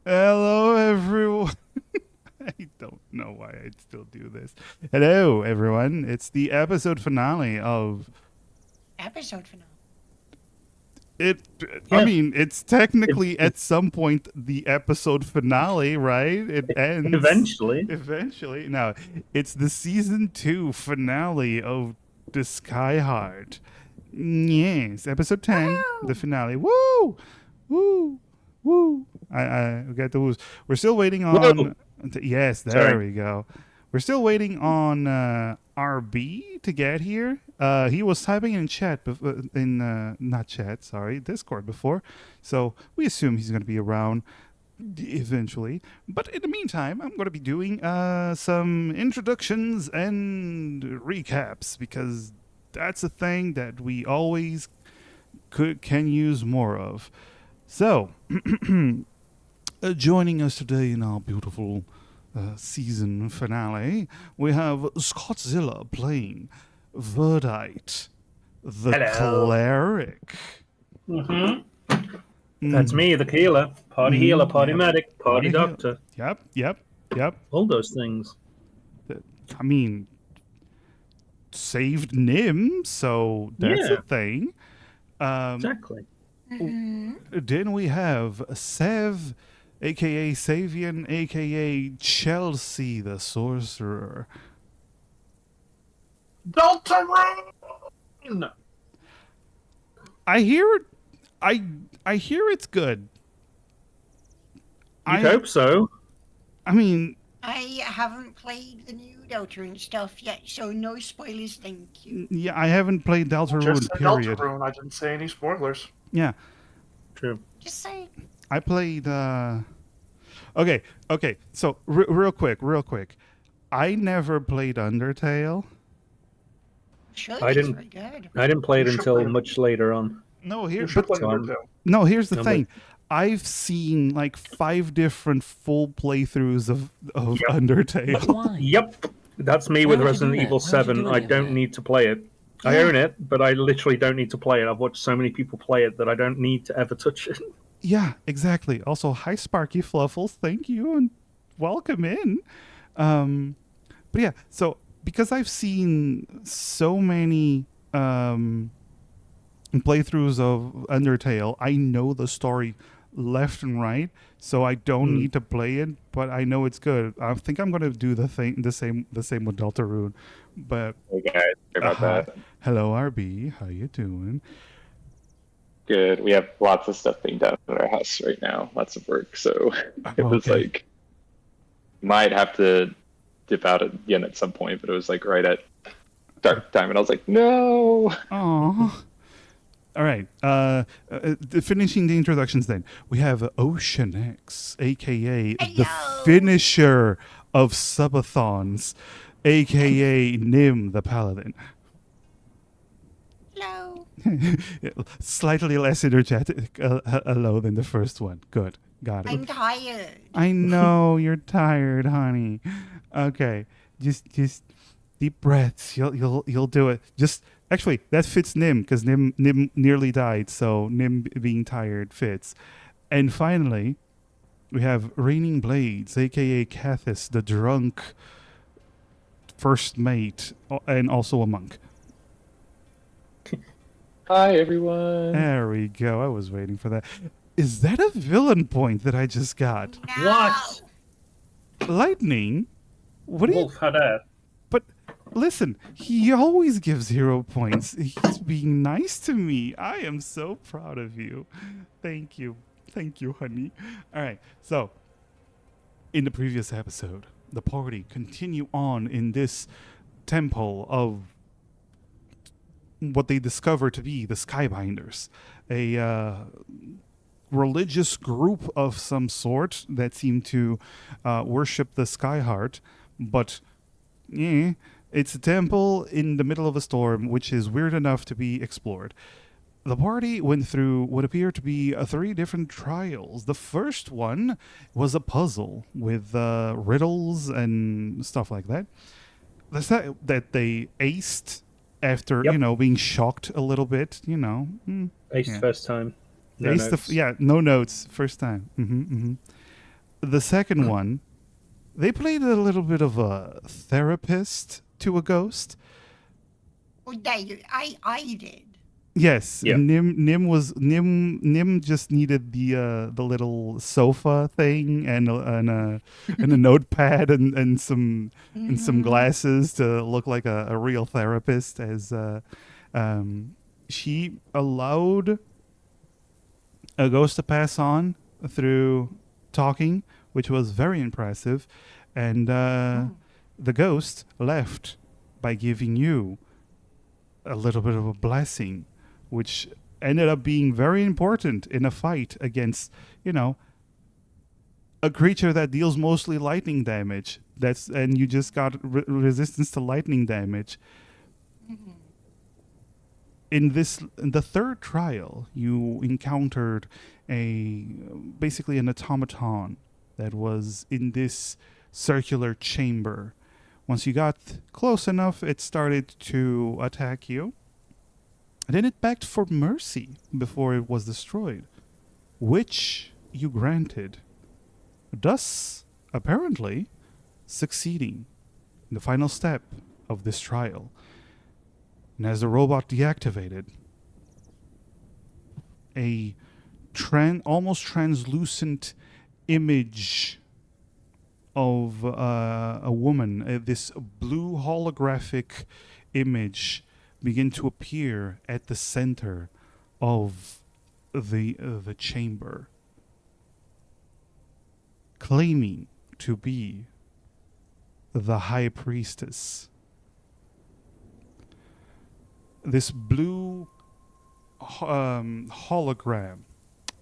Hello, everyone. I don't know why I'd still do this. Hello, everyone. It's the episode finale of Episode finale. it. Yeah. I mean, it's technically at some point the episode finale, right? It ends Eventually. Eventually. No, it's the season 2 finale of the Skyheart. Yes, episode 10, the finale. Woo! Woo! Woo! I got the woos. We're still waiting on. Yes, there Sorry. we go. We're still waiting on RB to get here. He was typing in chat, not chat, sorry, Discord before. So we assume he's going to be around eventually. But in the meantime, I'm going to be doing some introductions and recaps because that's a thing that we always can use more of. So, joining us today in our beautiful season finale, we have Scottzilla playing Verdite, the Hello. cleric. That's me, the healer. Party healer, party Yep. medic, party heal- doctor. Yep. All those things. I mean, saved Nim, so that's Yeah. a thing. Exactly. Then we have Sev, aka Savian, aka Chelsea the sorcerer. Deltarune! I hear it's good. You'd hope so. I mean, I haven't played the new Deltarune stuff yet, so no spoilers, thank you. yeah, I haven't played Just Deltarune, said period. Deltarune. I didn't say any spoilers. Yeah, True. Just say. I played. Okay. So real quick. I never played Undertale. Sure, I it's didn't- very good. I didn't play it You should until play it. much later on. No, You should play so I'm- Undertale. No, here's the I'm thing. I've seen like 5 different full playthroughs of Undertale. Why? Yep. That's me with Why would you Resident do that? Evil Why would you 7. do I any of don't that? need to play it. I Yeah. own it, but I literally don't need to play it. I've watched so many people play it that I don't need to ever touch it. Yeah, exactly. Also, hi Sparky Fluffles, thank you and welcome in. But yeah, so because I've seen so many playthroughs of Undertale, I know the story left and right, so I don't need to play it, but I know it's good. I think I'm gonna do the same with Deltarune. But Hey guys, sorry about that. hello RB, how you doing? Good. We have lots of stuff being done at our house right now. Lots of work, so it was Okay. like might have to dip out again at some point, but it was like right at dark time, and I was like, no. Aww. All right. Finishing the introductions then. We have Ocean X, a.k.a. the Hello. finisher of subathons, a.k.a. Nim the Paladin. Hello. Slightly less energetic hello than the first one. Good. Got it. I'm tired. I know you're tired, honey. Okay. Just deep breaths. You'll do it. Just actually that fits Nim because Nim nearly died, so Nim being tired fits. And finally, We have Raining Blades, aka Cathis, the drunk first mate, and also a monk. Hi, everyone. There we go. I was waiting for that. Is that a villain point that I just got? No. What? Lightning? What do you... Wolf, how that? But listen, he always gives 0 points. He's being nice to me. I am so proud of you. Thank you. Thank you, honey. All right. So, in the previous episode, the party continue on in this temple of what they discover to be the Skybinders, a religious group of some sort that seem to worship the Skyheart, but it's a temple in the middle of a storm, which is weird enough to be explored. The party went through what appeared to be 3 different trials. The first one was a puzzle with riddles and stuff like that. That they aced after, Yep. being shocked a little bit, Ace Yeah. first time. No Aced notes. no notes, first time. The second one, they played a little bit of a therapist to a ghost. Well, I did. Yes, Yeah. Nim just needed the little sofa thing and a notepad and some glasses to look like a real therapist, as she allowed a ghost to pass on through talking, which was very impressive, and the ghost left by giving you a little bit of a blessing, which ended up being very important in a fight against, a creature that deals mostly lightning damage. And you just got resistance to lightning damage. In the third trial, you encountered basically an automaton that was in this circular chamber. Once you got close enough, it started to attack you. And then it begged for mercy before it was destroyed, which you granted, thus apparently succeeding in the final step of this trial. And as the robot deactivated, a almost translucent image of a woman, this blue holographic image, begin to appear at the center of the chamber, claiming to be the High Priestess. This blue hologram,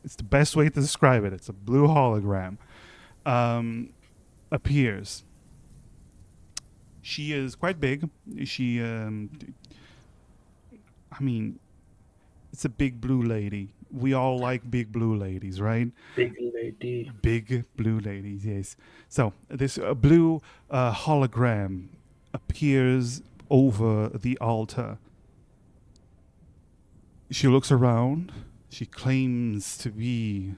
it's the best way to describe it. It's a blue hologram. Appears. She is quite big. She, it's a big blue lady. We all like big blue ladies, right? Big lady. Big blue ladies, yes. So this blue hologram appears over the altar. She looks around. She claims to be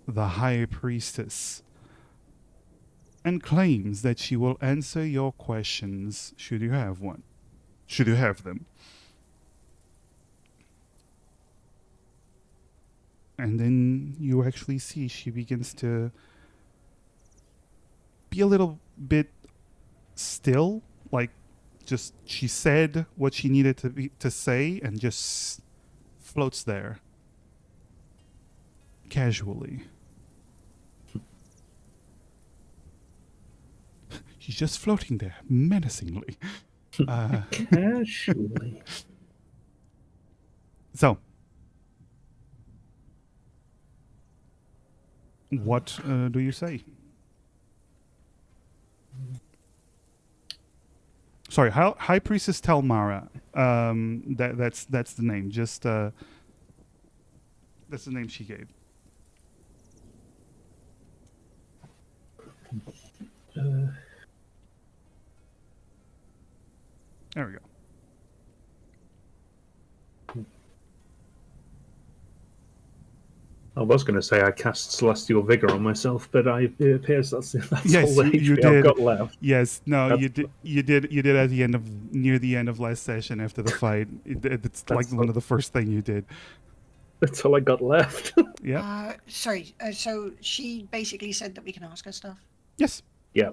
the High Priestess, and claims that she will answer your questions should you have one. Should you have them. And then you actually see she begins to be a little bit still, like just she said what she needed to say and just floats there casually. She's just floating there menacingly. Casually. So, what do you say? Sorry, High Priestess Telmara. That's the name. Just that's the name she gave. There we go. I was going to say I cast Celestial Vigor on myself, but it appears that's Yes, all the you HP I've did. got left. Yes, no, That's- you did at the end of near the end of last session after the fight. It's like That's one of the first thing you did. That's all I got left. Yeah. Sorry. So she basically said that we can ask her stuff. Yes. Yeah.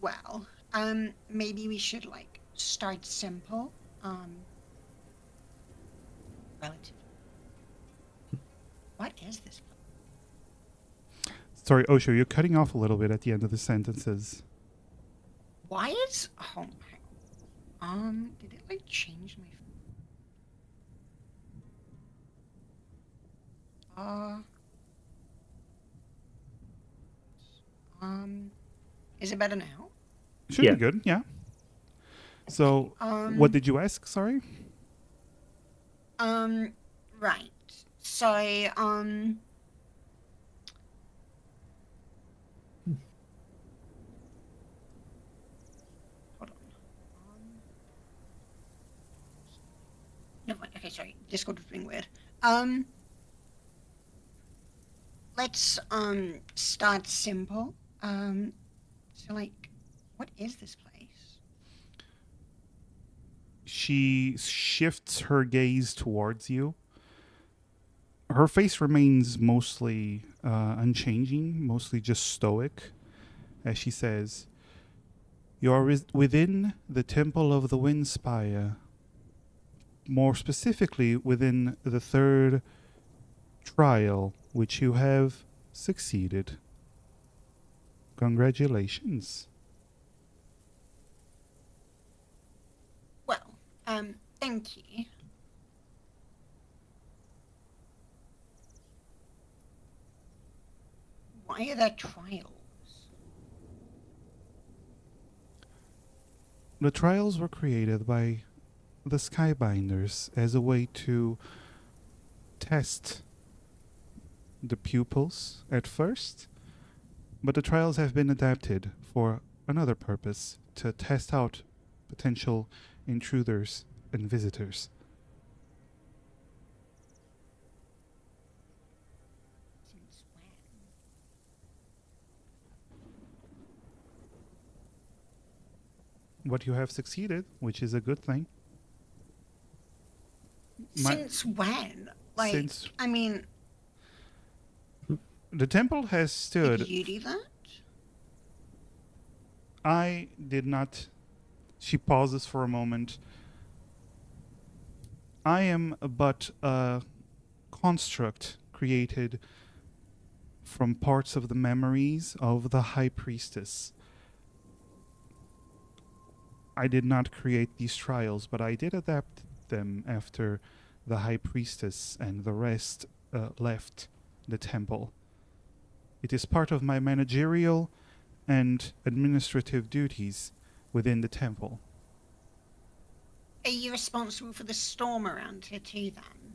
Well, maybe we should like start simple. Relative. What is this? Sorry, Osho, you're cutting off a little bit at the end of the sentences. Why is? Oh my. Did it like change my? Is it better now? Should Yeah. be good, yeah. So, what did you ask? Sorry. Right. So, hold on. No, wait, okay, sorry. Discord was being weird. Let's, start simple. So, like, what is this place? She shifts her gaze towards you. Her face remains mostly unchanging, mostly just stoic, as she says, "You are within the Temple of the Windspire, more specifically within the third trial, which you have succeeded. Congratulations." Well, thank you. Why are there trials? The trials were created by the Skybinders as a way to test the pupils at first, but the trials have been adapted for another purpose, to test out potential intruders and visitors. Since when? What you have succeeded, which is a good thing. My- Since when? Like, Since- I mean, The temple has stood. did you do that? I did not. She pauses for a moment. I am but a construct created from parts of the memories of the High Priestess. I did not create these trials, but I did adapt them after the High Priestess and the rest left the temple. It is part of my managerial and administrative duties within the temple. Are you responsible for the storm around here too, then?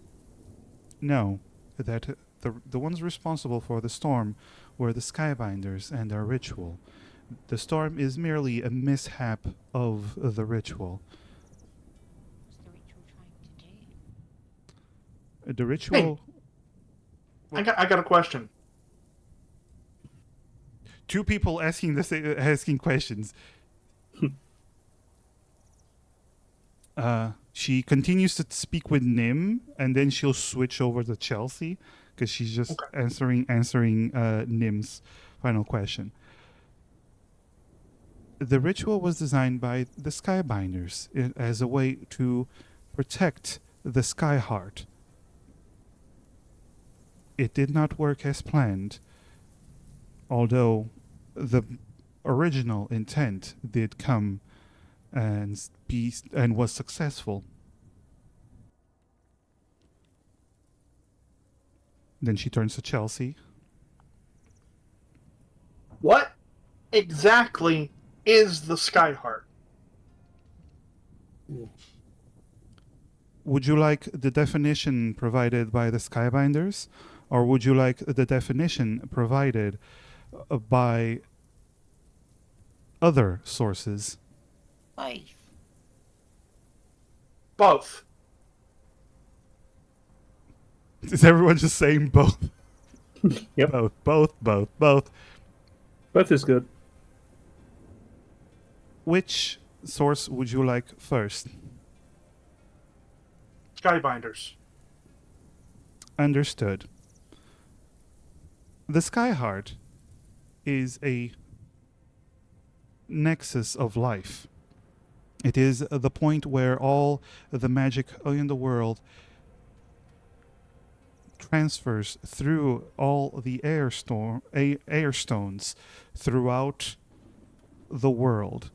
No, that the ones responsible for the storm were the Skybinders and their ritual. The storm is merely a mishap of the ritual. What's the ritual trying to do? The ritual. I got a question. Two people asking questions. She continues to speak with Nim, and then she'll switch over to Chelsea because she's just answering Nim's final question. The ritual was designed by the Skybinders as a way to protect the Skyheart. It did not work as planned, although the original intent did come and was successful. Then she turns to Chelsea. What exactly is the Skyheart? Would you like the definition provided by the Skybinders, or would you like the definition provided by other sources? Life. Both. Is everyone just saying both? Yep. Both. Both is good. Which source would you like first? Skybinders. Understood. The Skyheart is a nexus of life. It is the point where all the magic in the world transfers through all the air stones throughout the world,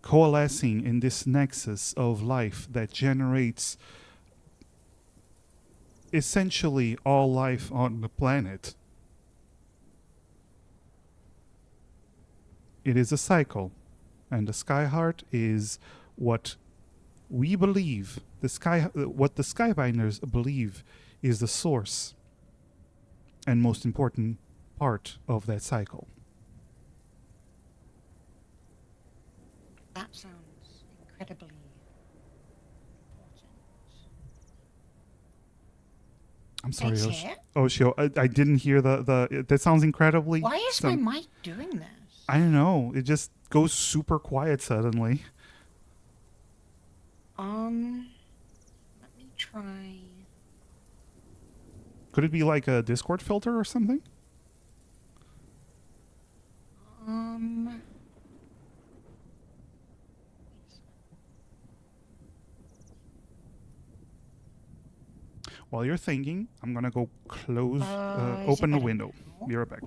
coalescing in this nexus of life that generates essentially all life on the planet. It is a cycle, and the Skyheart is what we believe what the Skybinders believe is the source and most important part of that cycle. That sounds incredibly important. I'm sorry, Thanks, here. Oshio. I didn't hear the. That sounds incredibly. Why is my mic doing this? I don't know. It just goes super quiet suddenly. Let me try. Could it be like a Discord filter or something? While you're thinking, I'm gonna go close, Is open it the better window. now? Be right back.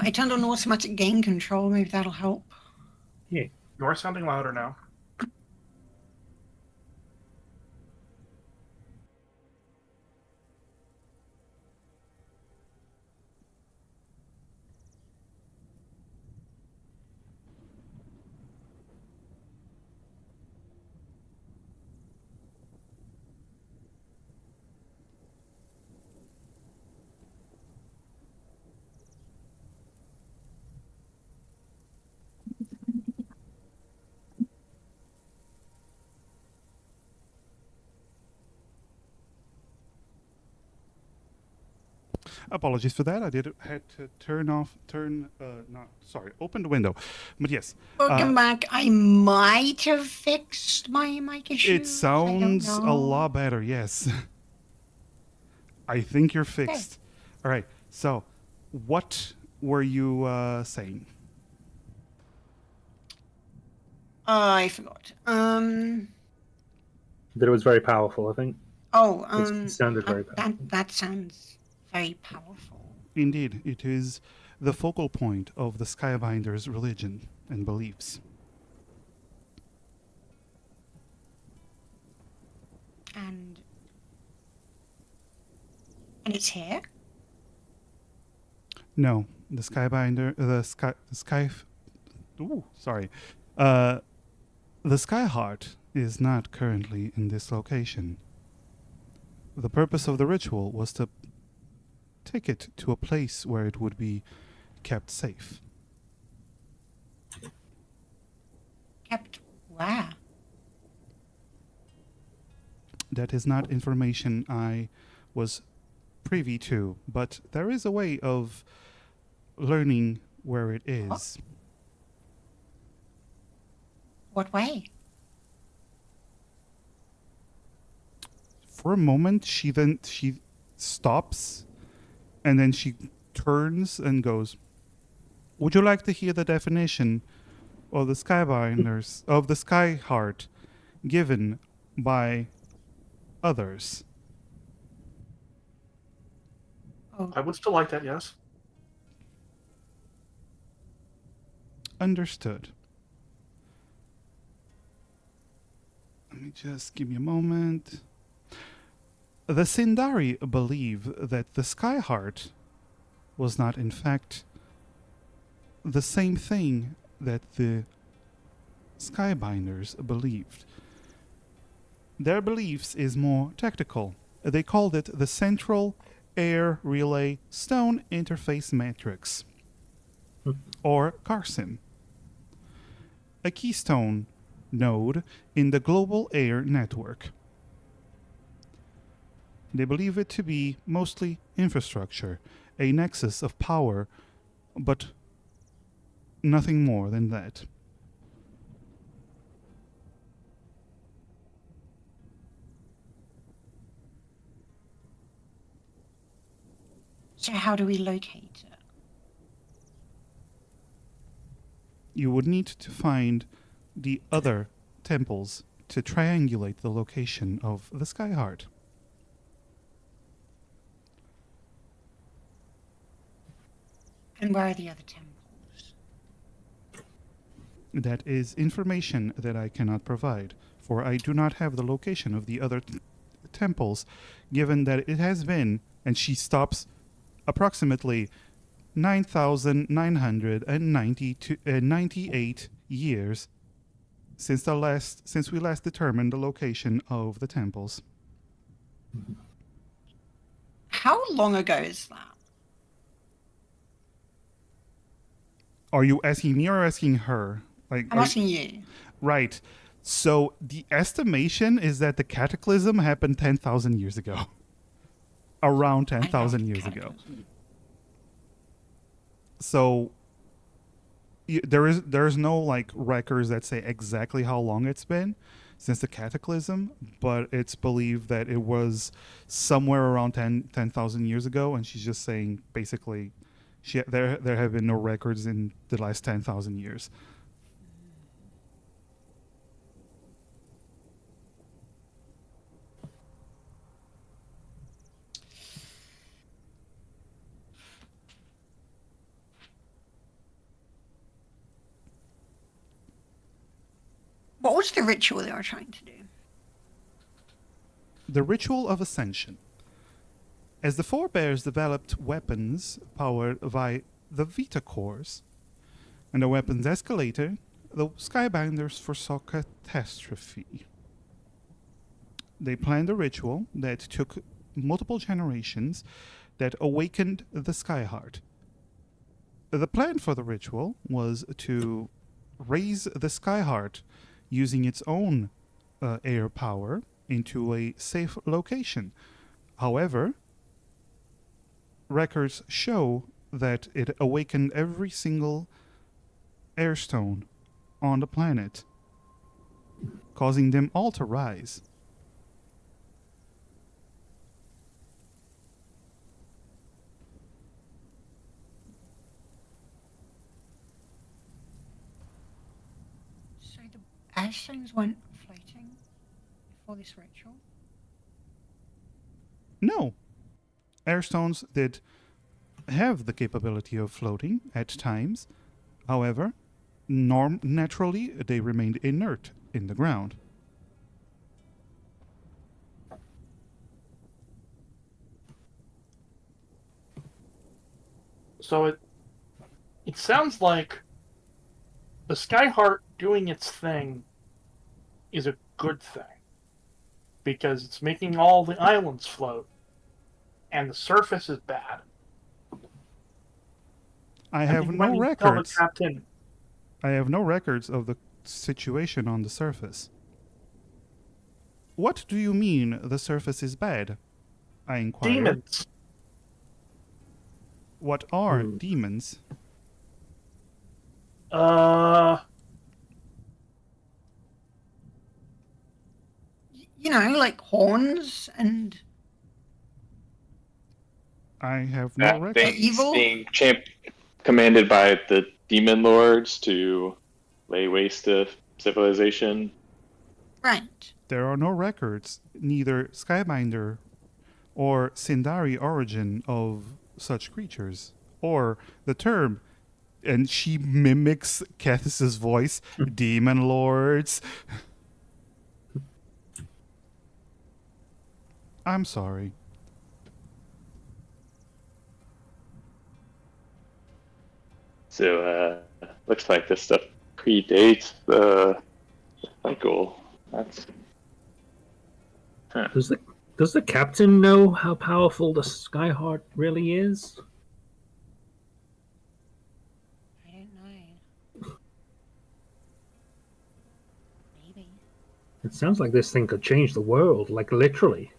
I turned on automatic gain control. Maybe that'll help. Yeah. You are sounding louder now. Apologies for that. I had to open the window. But yes, Welcome back. I might have fixed my mic issue. it sounds a lot better. Yes, I think you're fixed. All right. So, what were you saying? I forgot. That it was very powerful, I think. It sounded very powerful. That sounds very powerful. Indeed, it is the focal point of the Skybinder's religion and beliefs. And it's here? No, the Skybinder, the Skyheart is not currently in this location. The purpose of the ritual was to take it to a place where it would be kept safe. Kept where? That is not information I was privy to, but there is a way of learning where it is. What way? For a moment, she stops, and then she turns and goes, "Would you like to hear the definition of the Skybinders of the Skyheart given by others?" Oh, I would still like that, yes. Understood. Let me just give me a moment. The Sindari believe that the Skyheart was not, in fact, the same thing that the Skybinders believed. Their beliefs is more tactical. They called it the Central Air Relay Stone Interface Matrix, or CARSIM, a keystone node in the global air network. They believe it to be mostly infrastructure, a nexus of power, but nothing more than that. So how do we locate it? You would need to find the other temples to triangulate the location of the Skyheart. And where are the other temples? That is information that I cannot provide, for I do not have the location of the other temples, given that it has been, and she stops, approximately 9,998 years since we last determined the location of the temples. How long ago is that? Are you asking me or asking her? I'm asking you. Right. So the estimation is that the cataclysm happened 10,000 years ago. Around 10,000 years ago. So there's no like records that say exactly how long it's been since the cataclysm, but it's believed that it was somewhere around 10,000 years ago, and she's just saying basically there have been no records in the last 10,000 years. What was the ritual they were trying to do? The ritual of ascension. As the forebears developed weapons powered by the Vita cores, and the weapons escalated, the Skybinders foresaw catastrophe. They planned a ritual that took multiple generations that awakened the Skyheart. The plan for the ritual was to raise the Skyheart using its own air power into a safe location. However, records show that it awakened every single airstone on the planet, causing them all to rise. So the airstones weren't floating before this ritual? No. Airstones did have the capability of floating at times. However, naturally, they remained inert in the ground. So it sounds like the Skyheart doing its thing is a good thing, because it's making all the islands float, and the surface is bad. I have think no we might tell the records. captain. I have no records of the situation on the surface. What do you mean the surface is bad? I inquired. Demons. What are demons? You know, like horns and I have no records. Evil? Being commanded by the demon lords to lay waste to civilization. right. There are no records, neither Skybinder or Sindari origin of such creatures, or the term, and she mimics Kathis' voice, demon lords. I'm sorry. So, looks like this stuff predates the cycle. That's... Huh. Does the captain know how powerful the Skyheart really is? I don't know. Maybe. It sounds like this thing could change the world, like literally.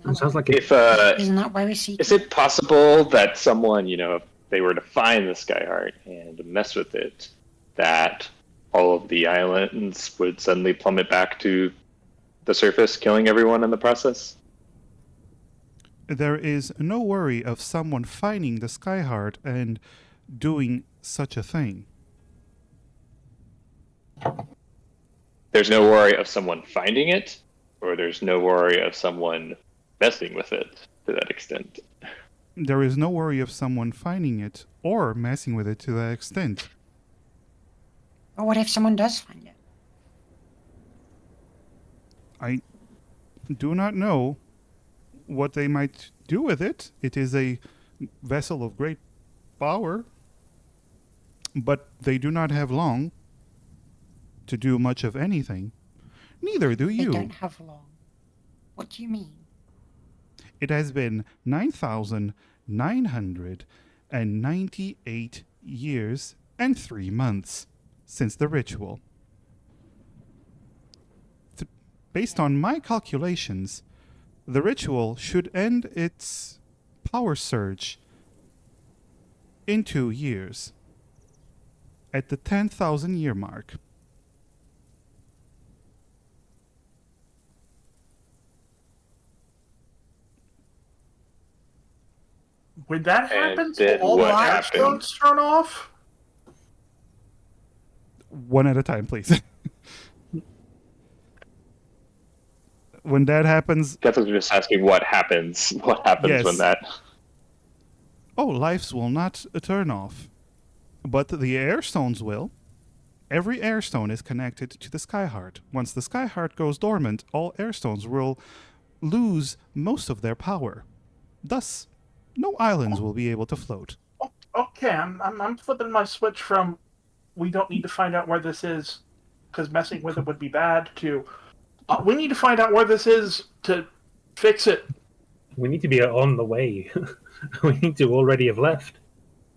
It sounds like If, isn't that why we see? is it possible that someone, if they were to find the Skyheart and mess with it, that all of the islands would suddenly plummet back to the surface, killing everyone in the process? There is no worry of someone finding the Skyheart and doing such a thing. There's no worry of someone finding it, or there's no worry of someone messing with it to that extent? There is no worry of someone finding it or messing with it to that extent. But what if someone does find it? I do not know what they might do with it. It is a vessel of great power, but they do not have long to do much of anything. Neither do you. They don't have long. What do you mean? It has been 9,998 years and 3 months since the ritual. Based on my calculations, the ritual should end its power surge in 2 years, at the 10,000 year mark. When that happens, will then all the what airstones turn off? One at a time, please. When that happens... Jeff was just asking what happens. What happens Yes. when that... Oh, lives will not turn off. But the airstones will. Every airstone is connected to the Skyheart. Once the Skyheart goes dormant, all airstones will lose most of their power. Thus, no islands will be able to float. Okay, I'm flipping my switch from we don't need to find out where this is because messing with it would be bad to we need to find out where this is to fix it. we need to be on the way. We need to already have left.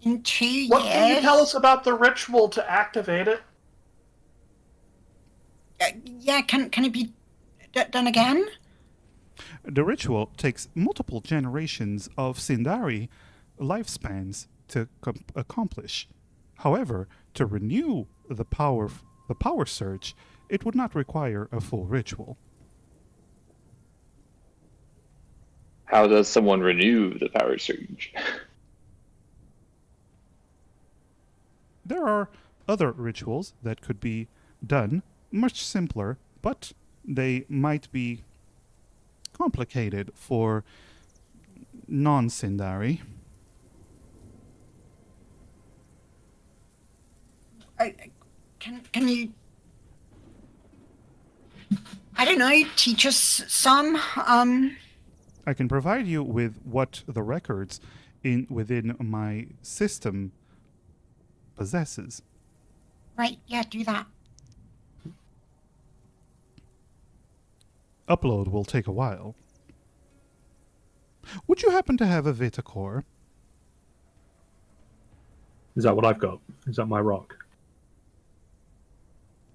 In 2 years? What can you tell us about the ritual to activate it? Yeah, can it be done again? The ritual takes multiple generations of Sindari lifespans to accomplish. However, to renew the power surge, it would not require a full ritual. How does someone renew the power surge? There are other rituals that could be done, much simpler, but they might be complicated for non-Sindari. Can you, I don't know, teach us some? I can provide you with what the records within my system possesses. Right, yeah, do that. Upload will take a while. Would you happen to have a Vitacore? Is that what I've got? Is that my rock?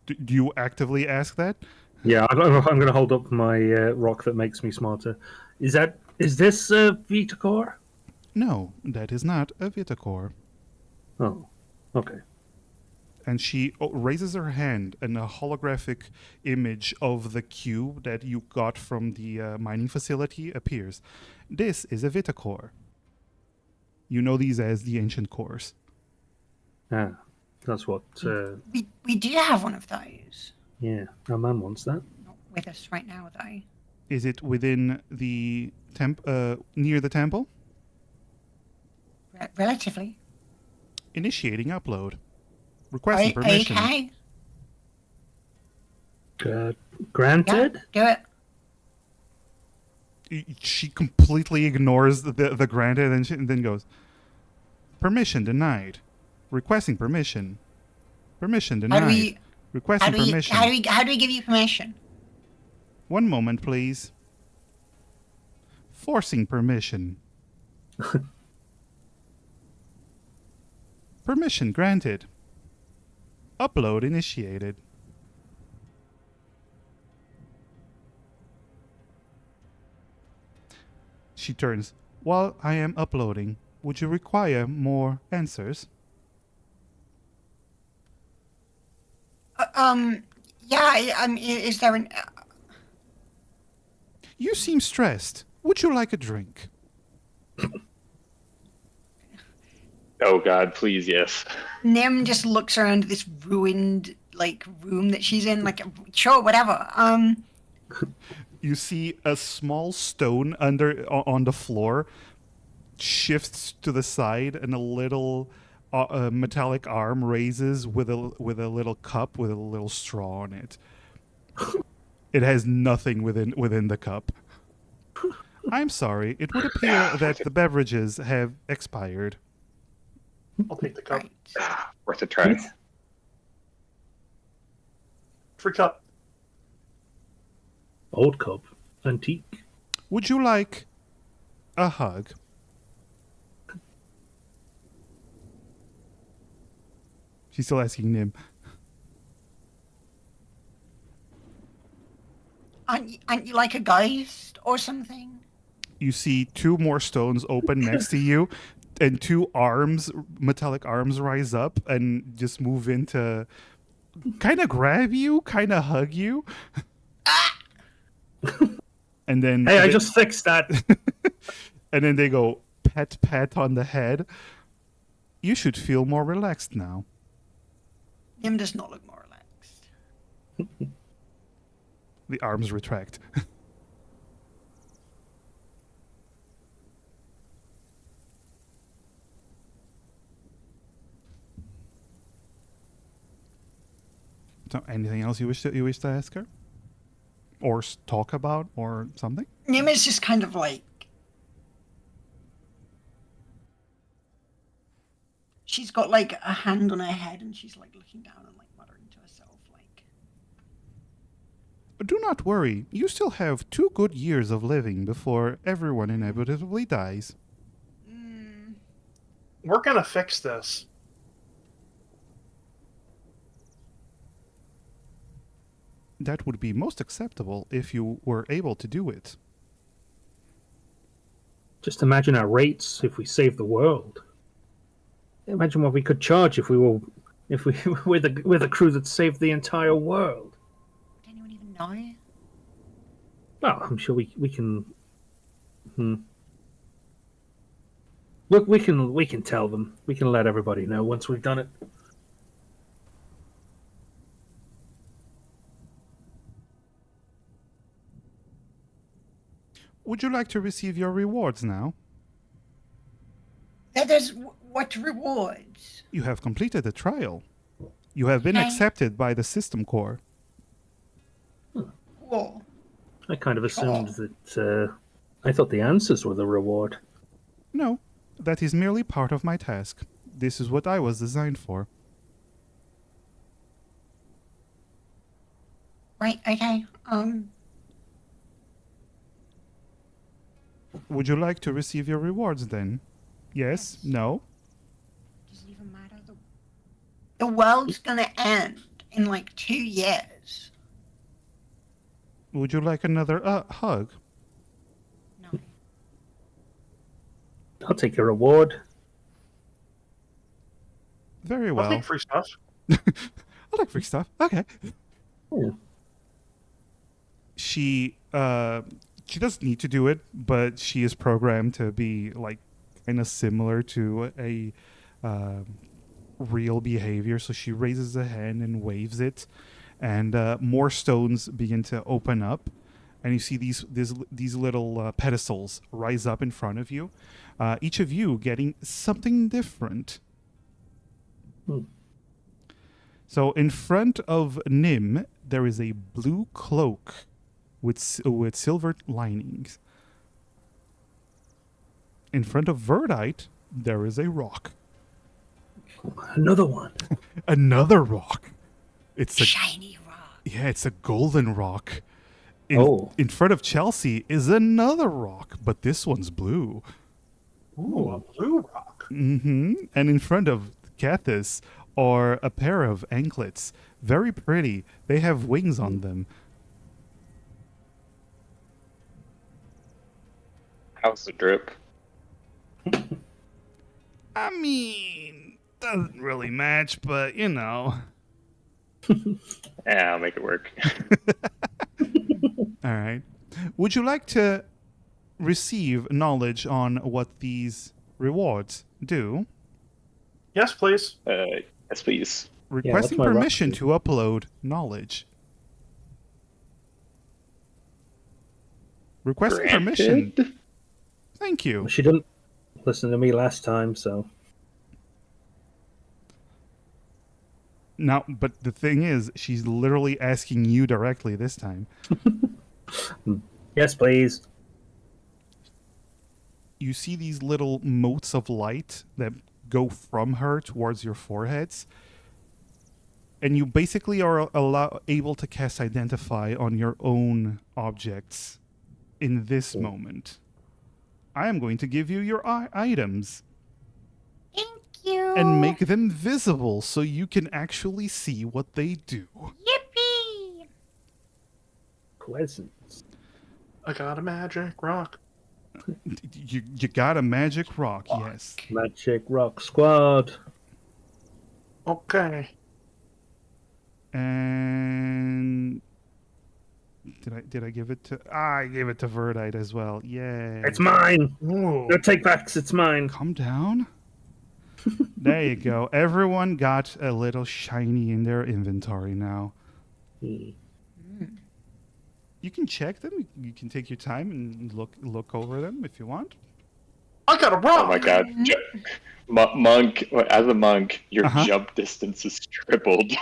Do you actively ask that? Yeah, I'm going to hold up my rock that makes me smarter. Is this a Vitacore? No, that is not a Vitacore. Oh, okay. And she raises her hand, and a holographic image of the cube that you got from the mining facility appears. This is a Vitacore. You know these as the ancient cores. Ah, that's what... We do have one of those. yeah, our man wants that. Not with us right now, though. Is it within the near the temple? Relatively. Initiating upload. Requesting permission. Okay. Granted? Yeah, do it. She completely ignores the granted, and then goes, "Permission denied. Requesting permission. Permission How do denied. we? Requesting permission. How do we give you permission? One moment, please. Forcing permission. Permission granted. Upload initiated." She turns. "While I am uploading, would you require more answers?" Yeah. Is there an? "You seem stressed. Would you like a drink?" Oh God, please, yes. Nim just looks around this ruined like room that she's in. Like, sure, whatever. You see a small stone on the floor shifts to the side, and a little metallic arm raises with a little cup with a little straw on it. It has nothing within the cup. "I'm sorry. It would appear that the beverages have expired." I'll take the cup. Right. Worth a try. Free cup. Old cup. Antique. "Would you like a hug?" She's still asking Nim. Aren't you like a ghost or something? You see two more stones open next to you, and two arms, metallic arms, rise up and just move in to kind of grab you, kind of hug you. And then Hey, I just fixed that. and then they go pat on the head. "You should feel more relaxed now." Nim does not look more relaxed. The arms retract. So, anything else you wish to ask her, or talk about, or something? Nim is just kind of like. She's got like a hand on her head and she's like looking down and like muttering to herself like. "Do not worry. You still have 2 good years of living before everyone inevitably dies." We're gonna fix this. That would be most acceptable if you were able to do it. Just imagine our rates if we save the world. Imagine what we could charge if we were with a crew that saved the entire world. Would anyone even know? Well, I'm sure we can. Look, we can tell them. We can let everybody know once we've done it. Would you like to receive your rewards now? There's what rewards? You have completed the trial. You have been Okay. accepted by the system core. Cool. I kind of assumed that. I thought the answers were the reward. No, that is merely part of my task. This is what I was designed for. Right. Okay. Would you like to receive your rewards then? Yes? No? Does it even matter? The world's gonna end in like 2 years. Would you like another hug? No. I'll take your reward. Very I'll well. take free stuff. I like free stuff. Okay. Yeah. She doesn't need to do it, but she is programmed to be like kind of similar to a real behavior. So she raises a hand and waves it, and more stones begin to open up, and you see these little pedestals rise up in front of you. Each of you getting something different. So in front of Nim, there is a blue cloak with silver linings. In front of Verdite, there is a rock. Another one. Another rock. It's a Shiny rock. it's a golden rock. In front of Chelsea is another rock, but this one's blue. Ooh, a blue rock. And in front of Cathis are a pair of anklets. Very pretty. They have wings on them. How's the drip? I mean, doesn't really match, but you know. Yeah, I'll make it work. All right. Would you like to receive knowledge on what these rewards do? Yes, please. Yes, please. Requesting my rock permission do? to upload knowledge. Requesting permission. Granted. Thank you. She didn't listen to me last time, so Now, but the thing is, she's literally asking you directly this time. yes, please. You see these little motes of light that go from her towards your foreheads, and you basically are able to cast Identify on your own objects in this moment. I am going to give you your items Thank you. and make them visible so you can actually see what they do. Yippee! Pleasant. I got a magic rock. You got a magic rock, yes. Magic Rock Squad. Okay. And did I give it to? I gave it to Verdite as well. Yay! It's mine. Ooh. No take backs. It's mine. Calm down. There you go. Everyone got a little shiny in their inventory now. You can check them. You can take your time and look over them if you want. I got a rock. Oh my god. Monk, as a monk, your Uh-huh. jump distance is tripled.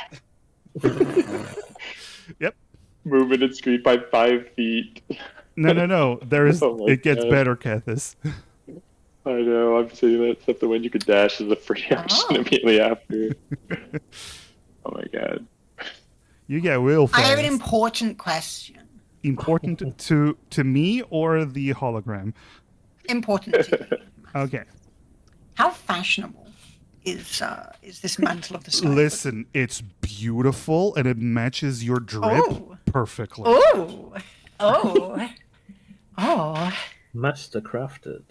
Yep. Moving its speed by 5 feet. No. There's. Oh my It gets God. better, Cathis. I know, I'm saying that, except the one you could dash as a free action immediately after. Oh my god. You get real I fast. have an important question. Important to me or the hologram? Important to you. Okay. How fashionable is this mantle of the sky? Listen, it's beautiful and it matches your drip Oh. perfectly. Oh, oh, oh, Master crafted.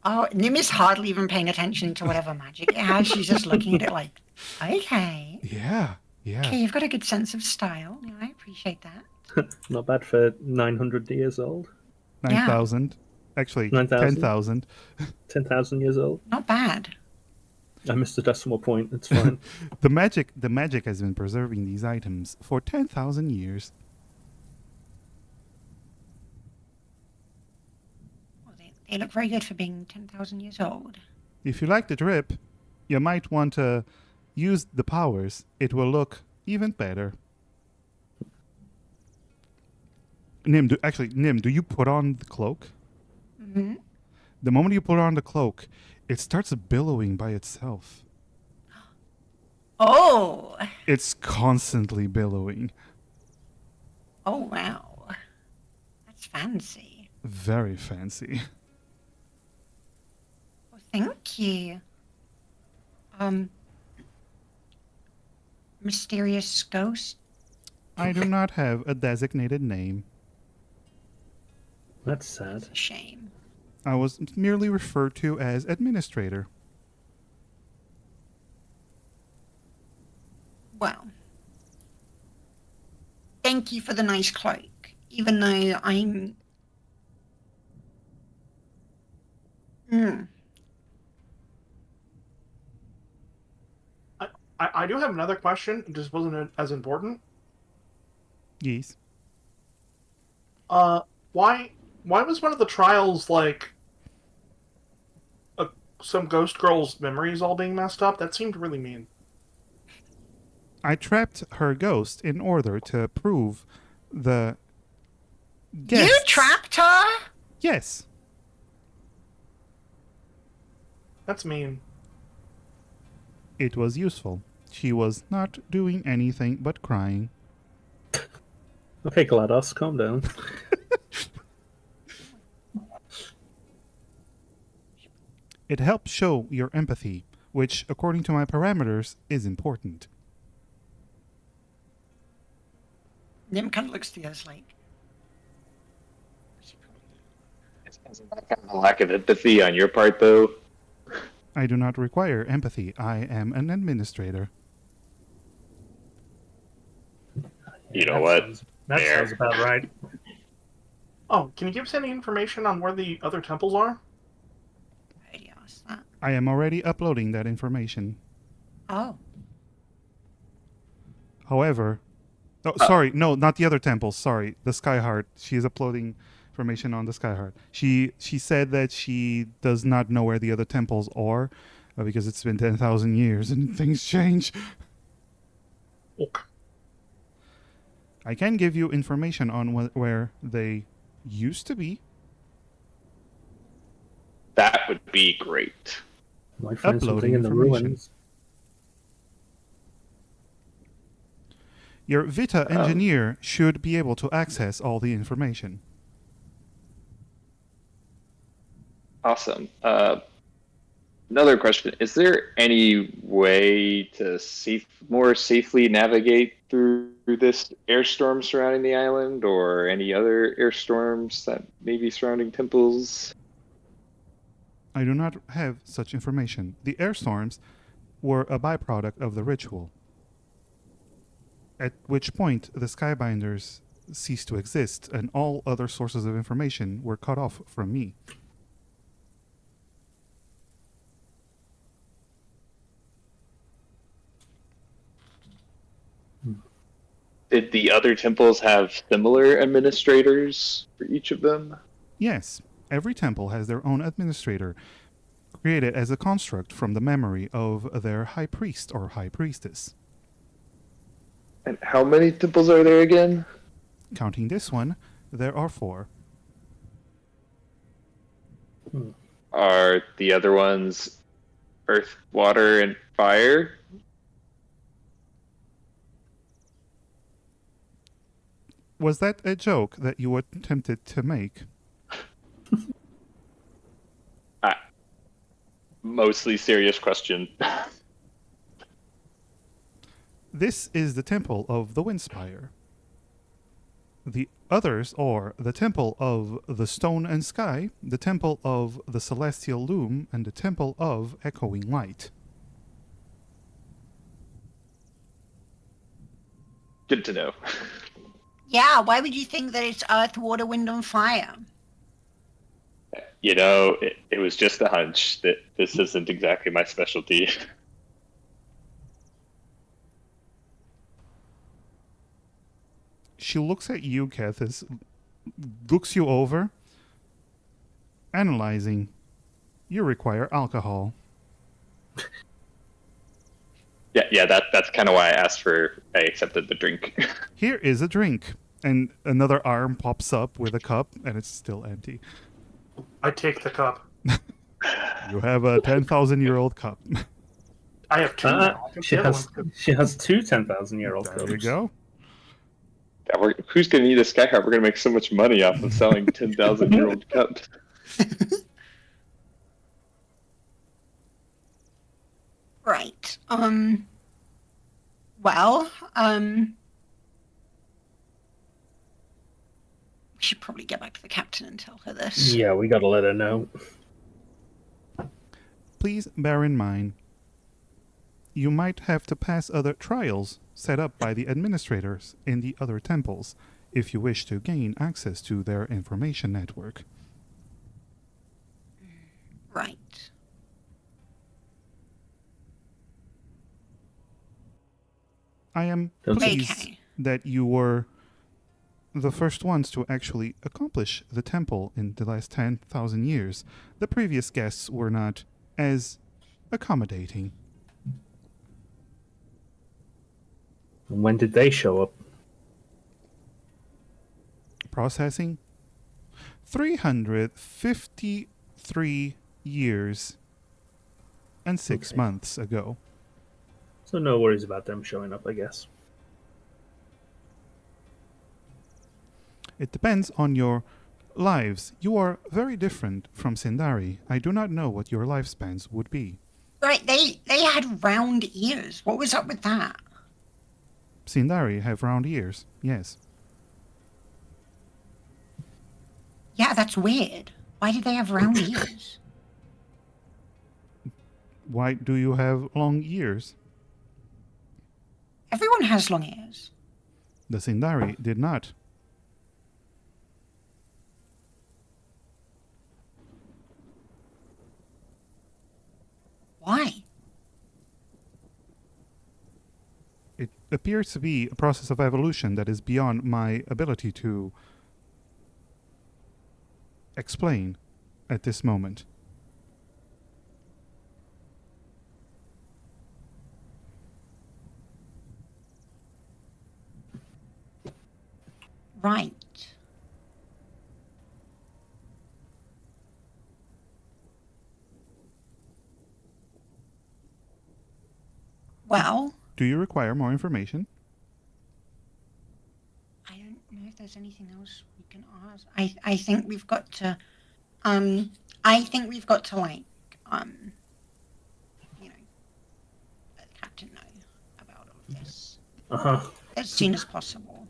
oh! Nim is hardly even paying attention to whatever magic it has. She's just looking at it like, okay, Yeah. okay, you've got a good sense of style. Yeah, I appreciate that. Not bad for 900 years old. 9,000. Actually, 9,000? 10,000. 10,000 years old. Not bad. I missed the decimal point. It's fine. The magic has been preserving these items for 10,000 years. Well, they look very good for being 10,000 years old. If you like the drip, you might want to use the powers. It will look even better. Nim, do you put on the cloak? Mm-hmm. The moment you put on the cloak, it starts billowing by itself. Oh, It's constantly billowing. oh wow, that's fancy. Very fancy. Well, thank you. Mysterious ghost. I do not have a designated name. That's sad. It's a shame. I was merely referred to as administrator. Well, thank you for the nice cloak, even though I'm... I do have another question. It just wasn't as important. Yes. Why was one of the trials like some ghost girl's memories all being messed up? That seemed really mean. I trapped her ghost in order to prove the guests. You trapped her? Yes. That's mean. It was useful. She was not doing anything but crying. Okay, GLaDOS, calm down. It helps show your empathy, which, according to my parameters, is important. Nim kind of looks to us like, Kind of a lack of empathy on your part, though. I do not require empathy. I am an administrator. You know That what? That Fair. sounds about right. Oh, can you give us any information on where the other temples are? I already asked that. I am already uploading that information. Oh, However, sorry, no, not the other temples. Sorry, the Skyheart. She is uploading information on the Skyheart. She said that she does not know where the other temples are because it's been 10,000 years and things change. Okay. I can give you information on where they used to be. That would be great. My friend something Uploading in the information. ruins. Your Vita engineer should be able to access all the information. Awesome. Another question: is there any way to more safely navigate through this airstorm surrounding the island, or any other airstorms that may be surrounding temples? I do not have such information. The air storms were a byproduct of the ritual, at which point the Skybinders ceased to exist and all other sources of information were cut off from me. Did the other temples have similar administrators for each of them? Yes, every temple has their own administrator, created as a construct from the memory of their high priest or high priestess. And how many temples are there again? Counting this one, there are 4. Are the other ones earth, water, and fire? Was that a joke that you attempted to make? Mostly serious question. This is the temple of the Windspire. The others are the temple of the Stone and Sky, the temple of the Celestial Loom, and the temple of Echoing Light. Good to know. yeah. Why would you think that it's earth, water, wind, and fire? You know, it was just a hunch that this isn't exactly my specialty. She looks at you, Kethis, looks you over, analyzing. You require alcohol. Yeah, that's kind of why I accepted the drink. Here is a drink. And another arm pops up with a cup, and it's still empty. I take the cup. You have a 10,000-year-old cup. I have 2 now. I think the other one's good. She has 2 10,000-year-old There you go. Yeah, who's going to need a Skyheart? We're going to make so much money off of selling 10,000-year-old cups. Right. Well, we should probably get back to the captain and tell her this. Yeah, we gotta let her know. Please bear in mind, you might have to pass other trials set up by the administrators in the other temples if you wish to gain access to their information network. Right. I am Okay. pleased that you were the first ones to actually accomplish the temple in the last 10,000 years. The previous guests were not as accommodating. When did they show up? Processing 353 years and 6 Okay. months ago. So no worries about them showing up, I guess. It depends on your lives. You are very different from Sindari. I do not know what your lifespans would be. Right, they had round ears. What was up with that? Sindari have round ears, yes. Yeah, that's weird. Why did they have round ears? Why do you have long ears? Everyone has long ears. The Sindari did not. Why? It appears to be a process of evolution that is beyond my ability to explain at this moment. Right. Well, Do you require more information? I don't know if there's anything else we can ask. I think we've got to I think we've got to like you know let the captain know about all of this Uh-huh. as soon as possible.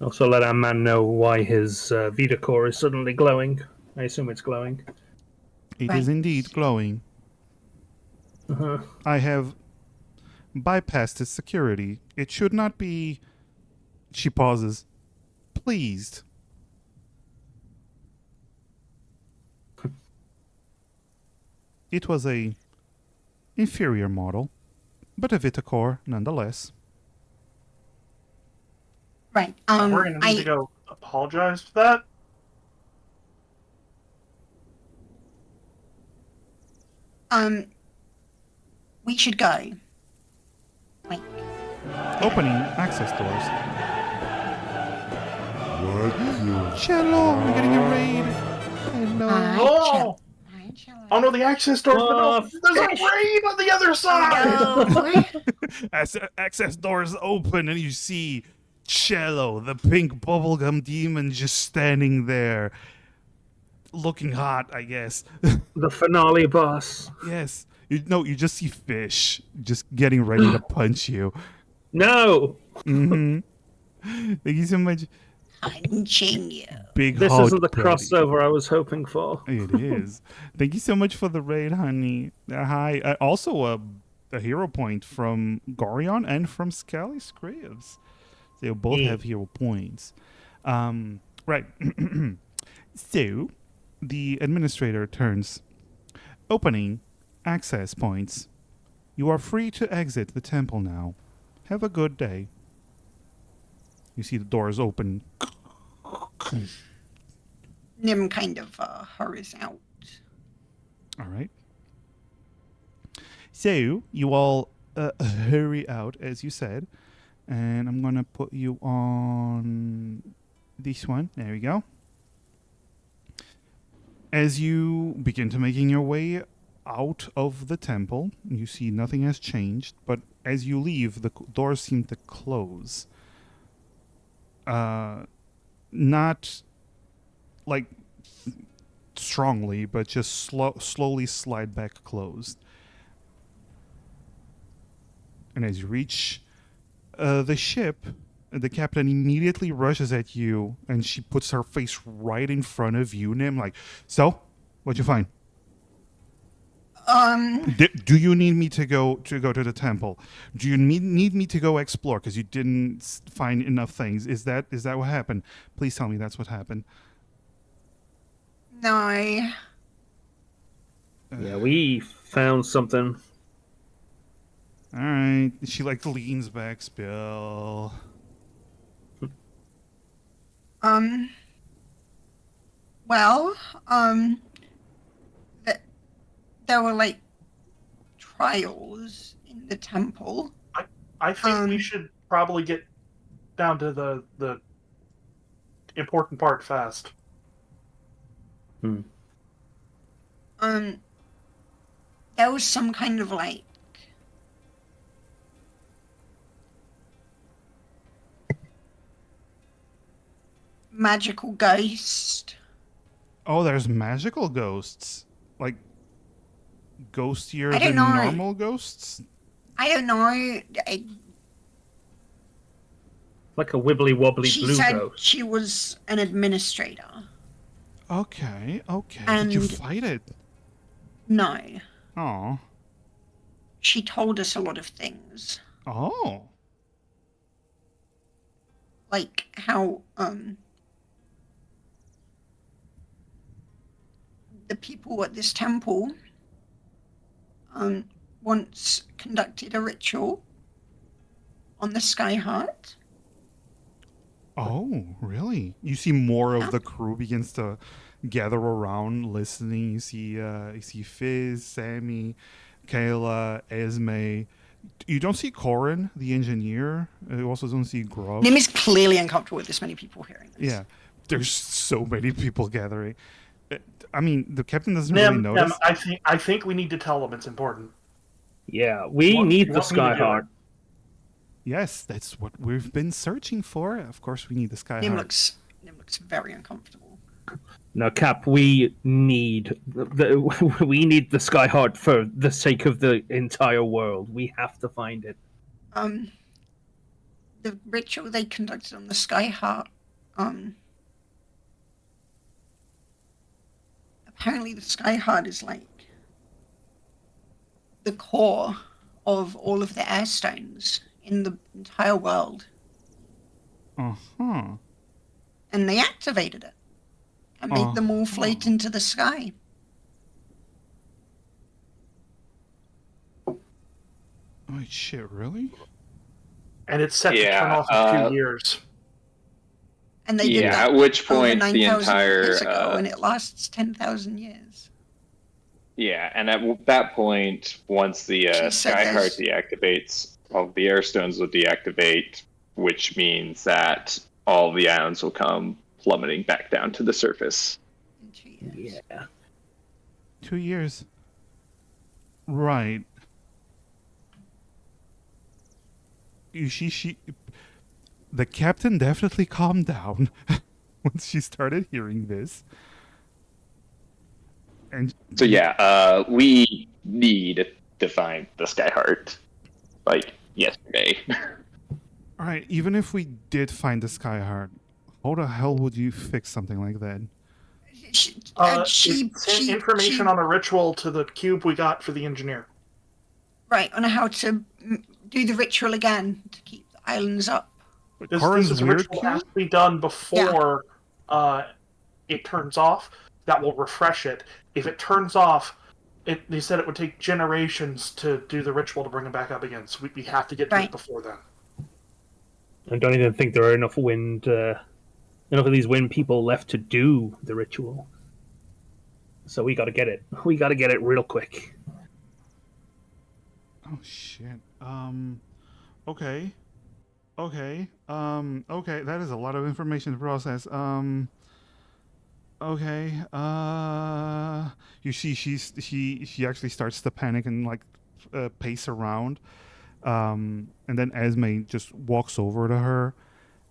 Also let our man know why his Vita core is suddenly glowing. I assume it's glowing. It is Right. indeed glowing. Uh-huh. I have bypassed its security. It should not be. She pauses. Pleased. It was a inferior model, but a Vitacore nonetheless. Right. We're gonna need to go apologize for that. We should go. Like, Opening access doors. What? Cello, we're getting a raid. Hello. Hi, Oh! Cello. Hi, Cello. Oh no, the access door's been Oh, open. There's a fish. raid on the other side! No. As access doors open and you see Cello, the pink bubblegum demon, just standing there. Looking hot, I guess. The finale boss. Yes. You just see Fish just getting ready to punch you. No! Thank you so much. Punching you. Big This hug, isn't the buddy. crossover I was hoping for. It is. Thank you so much for the raid, honey. Hi. Also, a hero point from Gorion and from Scally Scribs. They both Yeah. have hero points. Right. So, the administrator turns. Opening access points. You are free to exit the temple now. Have a good day. You see the doors open. Nim kind of hurries out. All right. So you all hurry out, as you said, and I'm gonna put you on this one. There we go. As you begin to making your way out of the temple, you see nothing has changed, but as you leave, the doors seem to close. Not like strongly, but just slowly slide back closed. And as you reach the ship, the captain immediately rushes at you, and she puts her face right in front of you, Nim. Like, so, what'd you find? Do you need me to go to the temple? Do you need me to go explore because you didn't find enough things? Is that what happened? Please tell me that's what happened. No. Yeah, we found something. All right. She like leans back, Spill. Well, there were like trials in the temple. I think we should probably get down to the important part fast. there was some kind of like magical ghost. Oh, there's magical ghosts. Like ghostier I don't than know. normal ghosts? I don't know. Like a wibbly wobbly She blue said ghost. she was an administrator. Okay. Did you And- fight it? No, Oh. she told us a lot of things, Oh. like how the people at this temple once conducted a ritual on the Skyheart. Oh, really? You see more Yeah. of the crew begins to gather around, listening. You see Fizz, Sammy, Kayla, Esme. You don't see Corin, the engineer. You also don't see Grog. Nim is clearly uncomfortable with this many people hearing this. Yeah, there's so many people gathering. I mean, the captain doesn't really Nim, notice. I think we need to tell them it's important. Yeah, we What- need the what we need to do. Skyheart. Yes, that's what we've been searching for. Of course, we need the Skyheart. Nim looks very uncomfortable. No, Cap, we need we need the Skyheart for the sake of the entire world. We have to find it. The ritual they conducted on the Skyheart, apparently the Skyheart is like the core of all of the airstones in the entire world, Uh-huh. and they activated it and made them all float into the sky. Wait, shit, really? And it's set to Yeah, turn off in 2 years. And they did Yeah, that at which over point the 9,000 entire years ago, and it lasts 10,000 years. yeah, and at that point, once the She said Skyheart this. deactivates, all the airstones will deactivate, which means that all the ions will come plummeting back down to the surface. In 2 years. Yeah. 2 years. Right. The captain definitely calmed down once she started hearing this. And So yeah, we need to find the Skyheart, like yesterday. all right, even if we did find the Skyheart, how the hell would you fix something like that? Send information on a ritual to the cube we got for the engineer. Right, on how to do the ritual again to keep the islands up. This Corin's is a weird ritual cube? has to be done before it turns off. That will refresh it. If it turns off, they said it would take generations to do the ritual to bring it back up again. So we have to get to Right. it before then. I don't even think there are enough enough of these wind people left to do the ritual. So we got to get it. We got to get it real quick. Oh shit. Okay. Okay. Okay, that is a lot of information to process. Okay. You see she actually starts to panic and like pace around. And then Esme just walks over to her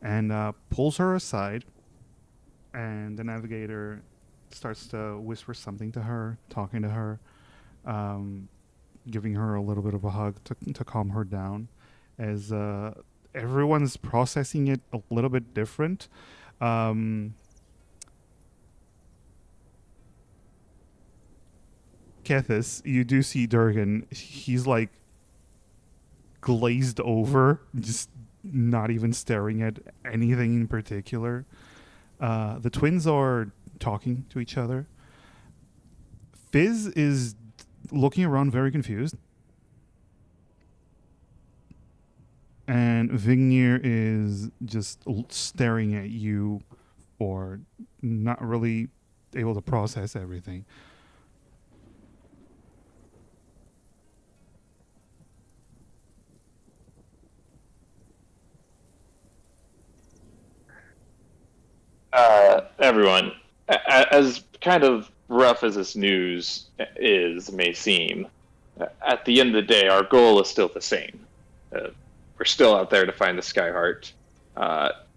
and pulls her aside, and the navigator starts to whisper something to her, talking to her, giving her a little bit of a hug to calm her down, as everyone's processing it a little bit different. Kethis, you do see Durgan. He's like glazed over, just not even staring at anything in particular. The twins are talking to each other. Fizz is looking around very confused. And Vignir is just staring at you, or not really able to process everything. Everyone, as kind of rough as this news may seem, at the end of the day, our goal is still the same. We're still out there to find the Skyheart.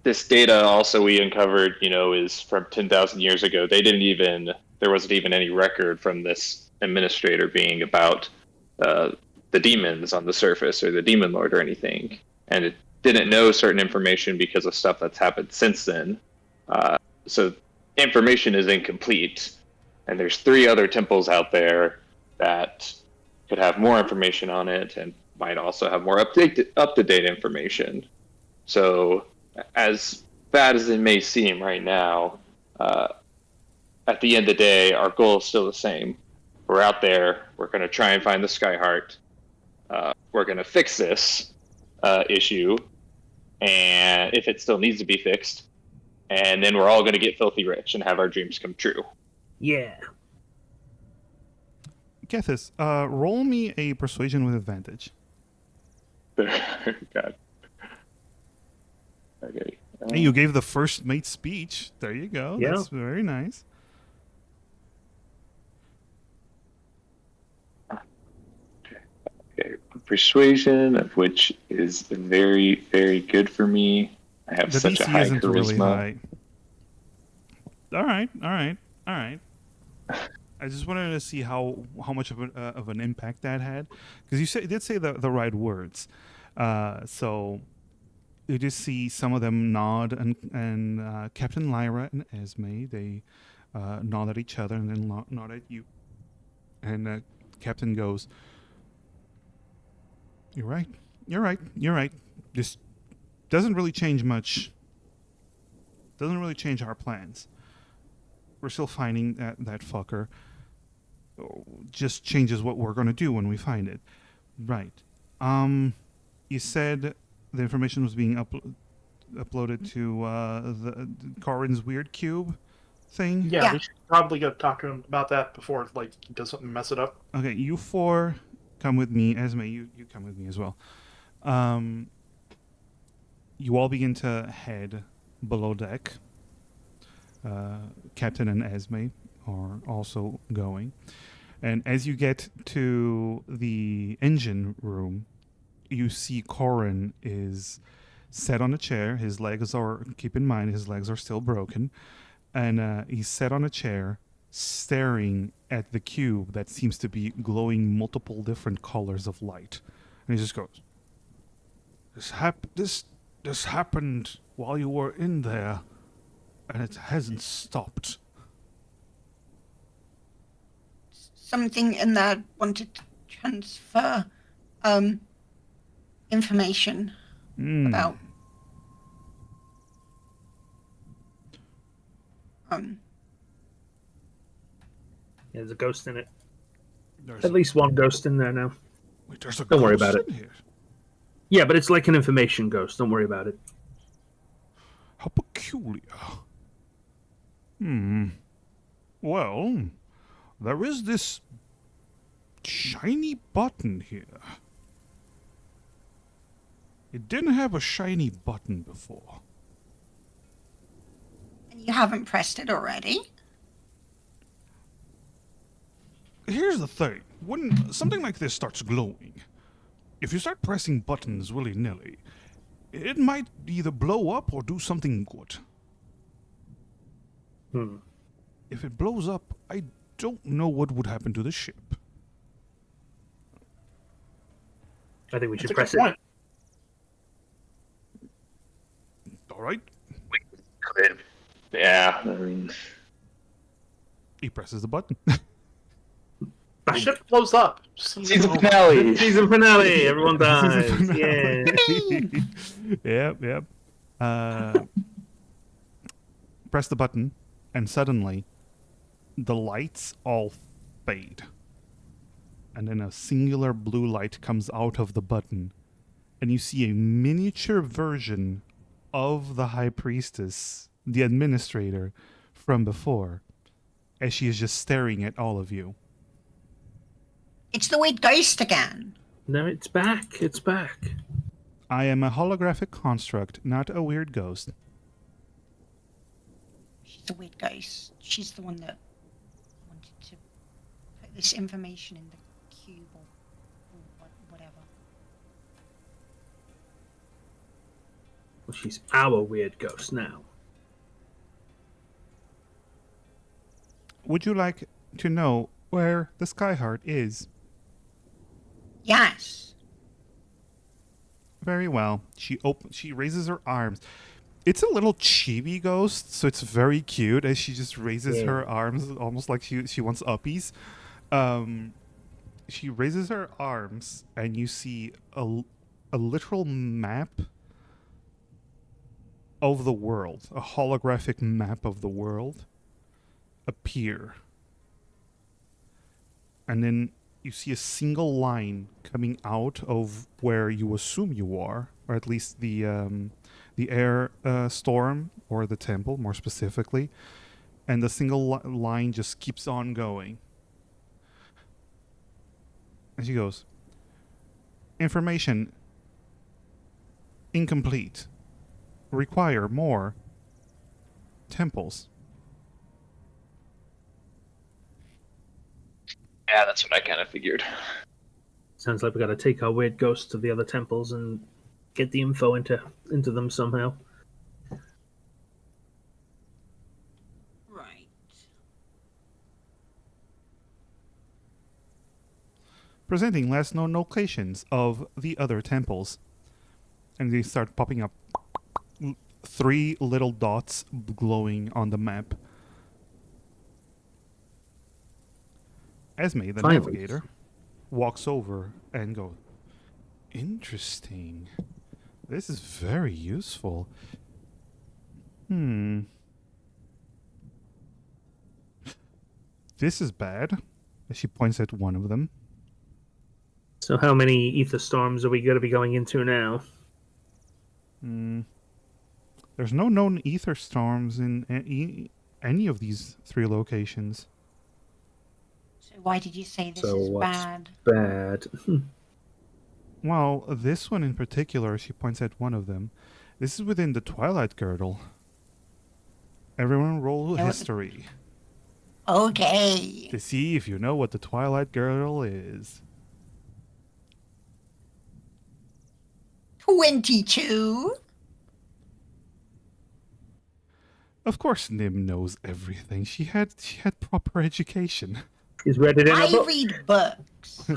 This data also we uncovered, is from 10,000 years ago. There wasn't even any record from this administrator being about the demons on the surface or the demon lord or anything. And it didn't know certain information because of stuff that's happened since then. So information is incomplete. And there's 3 other temples out there that could have more information on it and might also have more up-to-date information. So as bad as it may seem right now, at the end of the day, our goal is still the same. We're out there. We're going to try and find the Skyheart. We're going to fix this issue, and if it still needs to be fixed, and then we're all going to get filthy rich and have our dreams come true. Yeah. Kethis, roll me a persuasion with advantage. God. Okay. Hey, you gave the first mate speech. There you go. Yeah. That's very nice. Okay. Persuasion, of which is very, very good for me. I have The such a DC high isn't charisma. really high. All right. I just wanted to see how much of an impact that had, because you did say the right words. So you just see some of them nod, and Captain Lyra and Esme, they nod at each other and then nod at you. And Captain goes, You're right. This doesn't really change much. Doesn't really change our plans. We're still finding that fucker. Just changes what we're going to do when we find it. Right. You said the information was being uploaded to the Corin's weird cube thing? Yeah, we should probably go talk to him about that before he does something to mess it up. Okay, you 4 come with me. Esme, you come with me as well. You all begin to head below deck. Captain and Esme are also going. And as you get to the engine room, you see Corin is set on a chair. Keep in mind, his legs are still broken. And he's set on a chair, staring at the cube that seems to be glowing multiple different colors of light. And he just goes, This happened while you were in there, and it hasn't stopped. Something in there wanted to transfer information about Yeah, there's a ghost in it. There's At least one ghost in there now. Wait, there's a Don't worry ghost about in it. here. Yeah, but it's like an information ghost. Don't worry about it. How peculiar. Well, there is this shiny button here. It didn't have a shiny button before. and you haven't pressed it already. Here's the thing. When something like this starts glowing, if you start pressing buttons willy-nilly, it might either blow up or do something good. If it blows up, I don't know what would happen to the ship. I think we should That's a press good point. it. All right. Yeah, I mean, He presses the button. The ship blows up. season finale. Season finale. Everyone dies. Season Yeah. Yep. Press the button, and suddenly, the lights all fade. And then a singular blue light comes out of the button, and you see a miniature version of the High Priestess, the administrator, from before, as she is just staring at all of you. It's the weird ghost again. No, it's back. It's back. I am a holographic construct, not a weird ghost. She's a weird ghost. She's the one that wanted to put this information in the cube or Well, she's our weird ghost now. Would you like to know where the Skyheart is? Yes. Very well. She raises her arms. It's a little chibi ghost, so it's very cute as she just raises her arms almost like she wants uppies. She raises her arms and you see a literal map of the world, a holographic map of the world appear. And then you see a single line coming out of where you assume you are, or at least the air storm or the temple, more specifically. And the single line just keeps on going. And she goes, information incomplete. Require more temples. Yeah, that's what I kind of figured. Sounds like we got to take our weird ghost to the other temples and get the info into them somehow. Right. Presenting last known locations of the other temples. And they start popping up 3 little dots glowing on the map. Esme, the Finally. navigator, walks over and goes, interesting. This is very useful. This is bad. She points at one of them. So how many ether storms are we going to be going into now? There's no known ether storms in any of these 3 locations. So why did you say this So is what's bad? bad? Well, this one in particular, she points at one of them. This is within the Twilight Girdle. Everyone roll history Okay. to see if you know what the Twilight Girdle is. 22. Of course, Nim knows everything. She had proper education. He's read it in a I book. read books.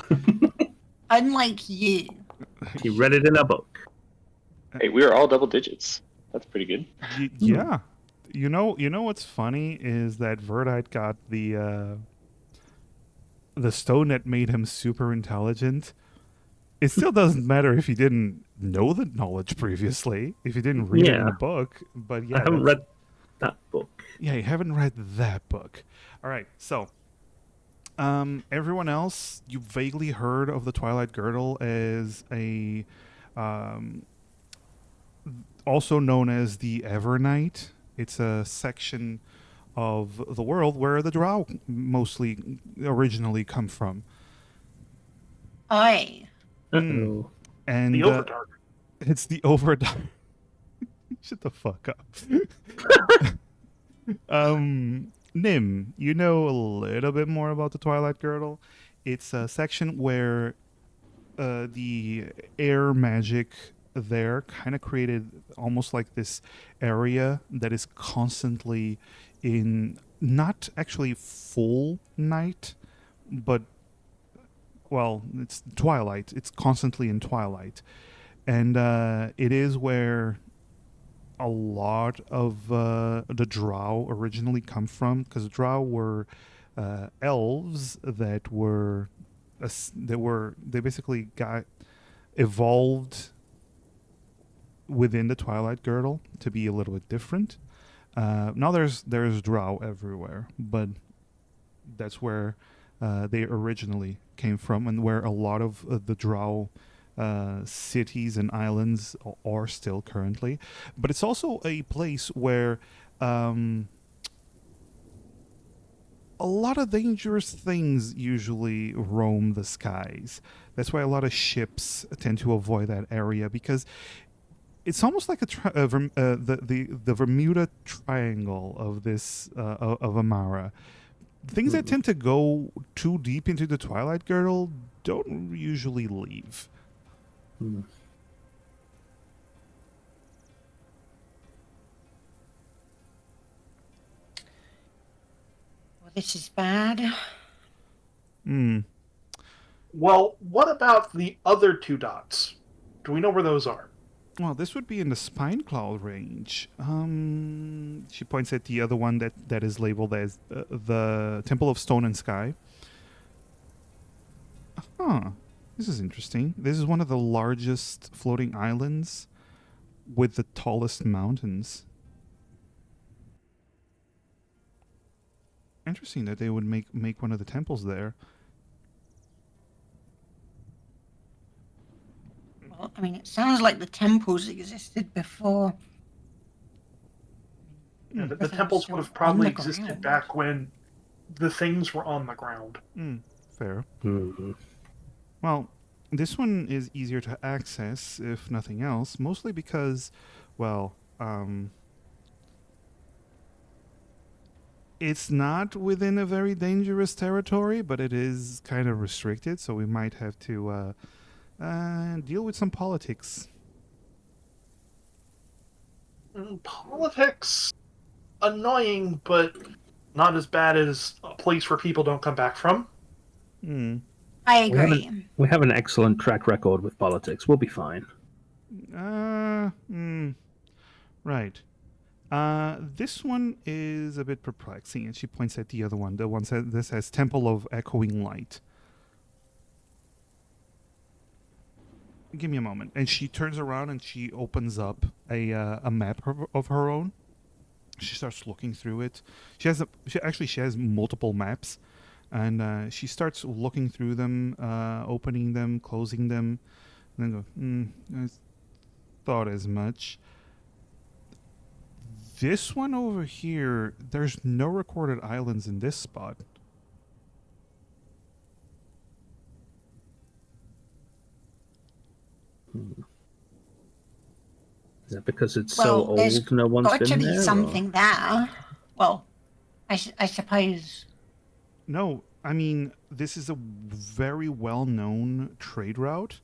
Unlike you. He read it in a book. Hey, we are all double digits. That's pretty good. Yeah. You know what's funny is that Verdite got the stone that made him super intelligent. It still doesn't matter if he didn't know the knowledge previously, if he didn't read it in a book. But yeah, I haven't read that book. Yeah, you haven't read that book. All right, so everyone else, you vaguely heard of the Twilight Girdle as a also known as the Evernight. It's a section of the world where the Drow mostly originally come from. Aye. Uh-oh. And The Overdark. it's the Overdark. Shut the fuck up. Nim, you know a little bit more about the Twilight Girdle. It's a section where the air magic there kind of created almost like this area that is constantly in not actually full night, but well, it's twilight. It's constantly in twilight. And it is where a lot of the Drow originally come from, because Drow were elves that were they basically got evolved within the Twilight Girdle to be a little bit different. Now there's Drow everywhere, but that's where they originally came from, and where a lot of the Drow cities and islands are still currently. But it's also a place where a lot of dangerous things usually roam the skies. That's why a lot of ships tend to avoid that area, because it's almost like the Bermuda Triangle of this of Amara. Things that tend to go too deep into the Twilight Girdle don't usually leave. this is bad. Hmm. Well, what about the other 2 dots? Do we know where those are? Well, this would be in the spine cloud range. She points at the other one that is labeled as the Temple of Stone and Sky. Huh. This is interesting. This is one of the largest floating islands with the tallest mountains. Interesting that they would make one of the temples there. Well, I mean, it sounds like the temples existed before. Yeah, the Everything's temples still would have on probably the existed ground. back when the things were on the ground. Fair. Hmm. Well, this one is easier to access, if nothing else, mostly because, well, it's not within a very dangerous territory, but it is kind of restricted, so we might have to deal with some politics. Politics, annoying, but not as bad as a place where people don't come back from. Hmm. I We have, agree. we have an excellent track record with politics. We'll be fine. Right. This one is a bit perplexing, and she points at the other one. The one that this has Temple of Echoing Light. Give me a moment. And she turns around and she opens up a map of her own. She starts looking through it. She has multiple maps, and she starts looking through them, opening them, closing them, and then go. I thought as much. This one over here, there's no recorded islands in this spot. Is that because it's Well, so there's old no one's got to been be there? something there. Well, I suppose. No, I mean, this is a very well-known trade route.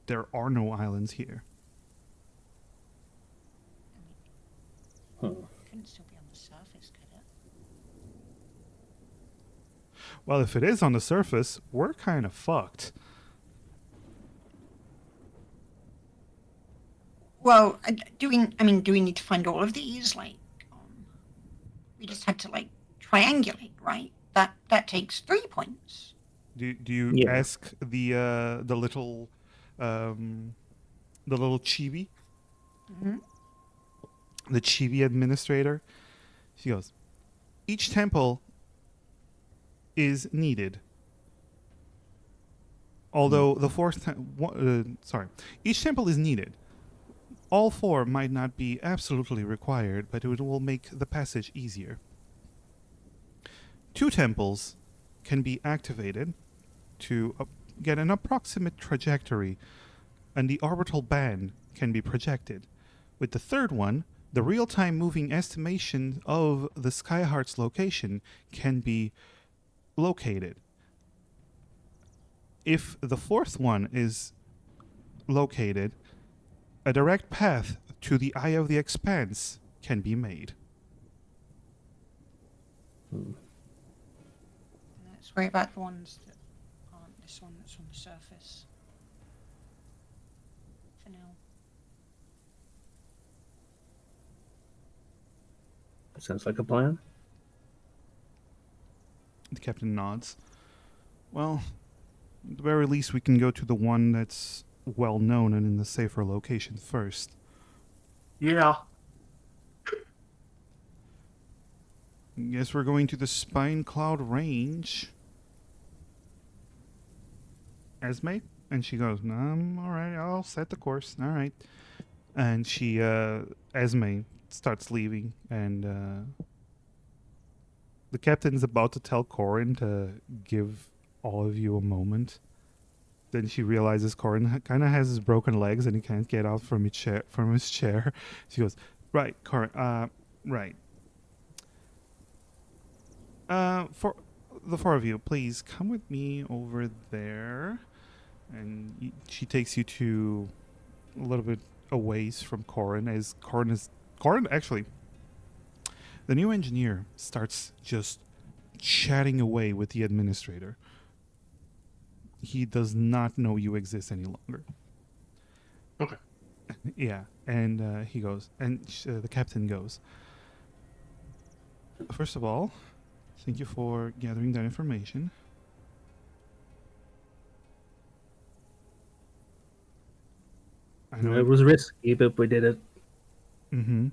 There are no islands here. Couldn't still be on the surface, could it? Well, if it is on the surface, we're kind of fucked. Well, do we? I mean, do we need to find all of these? Like, we just had to like triangulate, right? That takes 3 points. Do you Yeah. ask the little chibi, Mhm. the chibi administrator? She goes, each temple is needed. Although the each temple is needed. All 4 might not be absolutely required, but it will make the passage easier. 2 temples can be activated to get an approximate trajectory, and the orbital band can be projected. With the third one, the real-time moving estimation of the Skyheart's location can be located. If the fourth one is located, a direct path to the Eye of the Expanse can be made. Let's worry about the ones that aren't this one that's on the surface. For now. Sounds like a plan. The captain nods. Well, at the very least, we can go to the one that's well known and in the safer location first. Yeah. Guess we're going to the Spine Cloud Range. Esme? And she goes, all right, I'll set the course. All right. And she, Esme starts leaving, and the captain's about to tell Corin to give all of you a moment. Then she realizes Corin kind of has his broken legs and he can't get out from his chair. She goes, right, Corin, right. For the 4 of you, please come with me over there. And she takes you to a little bit a ways from Corin, as Corin actually, The new engineer starts just chatting away with the administrator. He does not know you exist any longer. Okay. Yeah, and he goes, and the captain goes, first of all, thank you for gathering that information. I know It was risky, but we did it. Mm-hmm.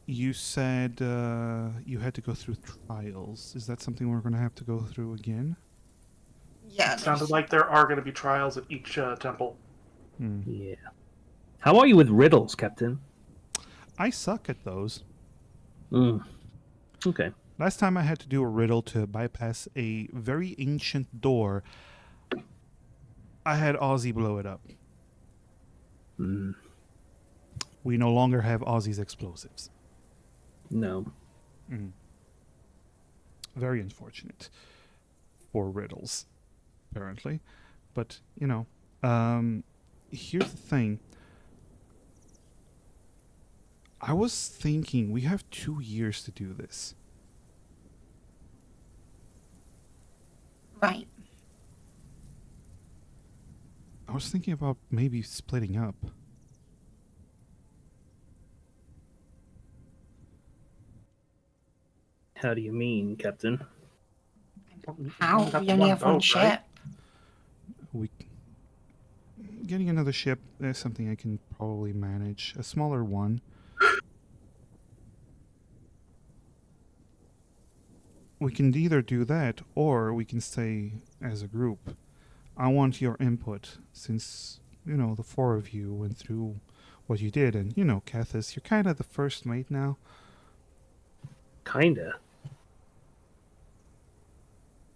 You said you had to go through trials. Is that something we're going to have to go through again? Yeah. It sounded like there are going to be trials at each temple. Hmm. Yeah. How are you with riddles, Captain? I suck at those. Okay. Last time I had to do a riddle to bypass a very ancient door, I had Ozzy blow it up. We no longer have Ozzy's explosives. No. Very unfortunate for riddles, apparently. But, you know, here's the thing. I was thinking we have 2 years to do this. Right. I was thinking about maybe splitting up. How do you mean, Captain? How? Got We only have one boat, ship. right? We getting another ship is something I can probably manage. A smaller one. We can either do that or we can stay as a group. I want your input since, you know, the 4 of you went through what you did, and, you know, Cathis, you're kind of the first mate now. Kinda.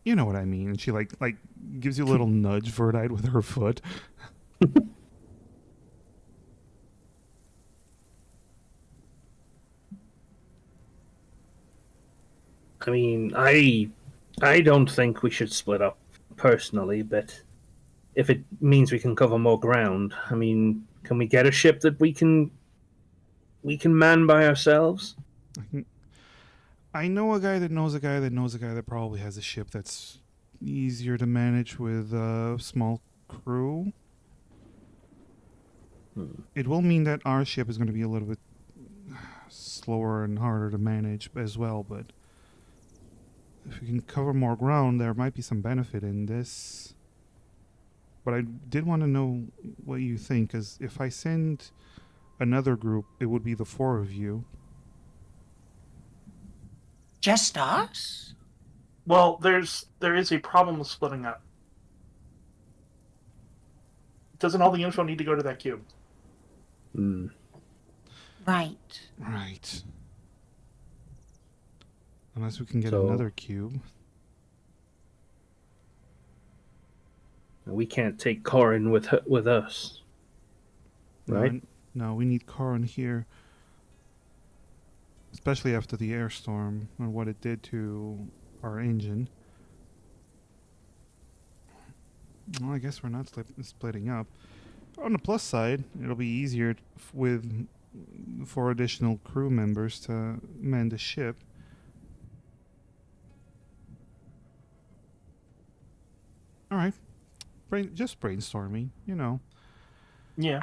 You know what I mean. And she like gives you a little nudge, Verdite, with her foot. I mean, I don't think we should split up personally, but if it means we can cover more ground, I mean, can we get a ship that we can man by ourselves? I know a guy that knows a guy that knows a guy that probably has a ship that's easier to manage with a small crew. It will mean that our ship is going to be a little bit slower and harder to manage as well, but if we can cover more ground, there might be some benefit in this. But I did want to know what you think, because if I send another group, it would be the 4 of you. Just us? Well, there is a problem with splitting up. Doesn't all the info need to go to that cube? Right. Right. Unless we can get So- another cube. We can't take Corin with us, right? No, we need Corin here. Especially after the air storm and what it did to our engine. Well, I guess we're not splitting up. On the plus side, it'll be easier with 4 additional crew members to man the ship. All right. Just brainstorming, you know. Yeah.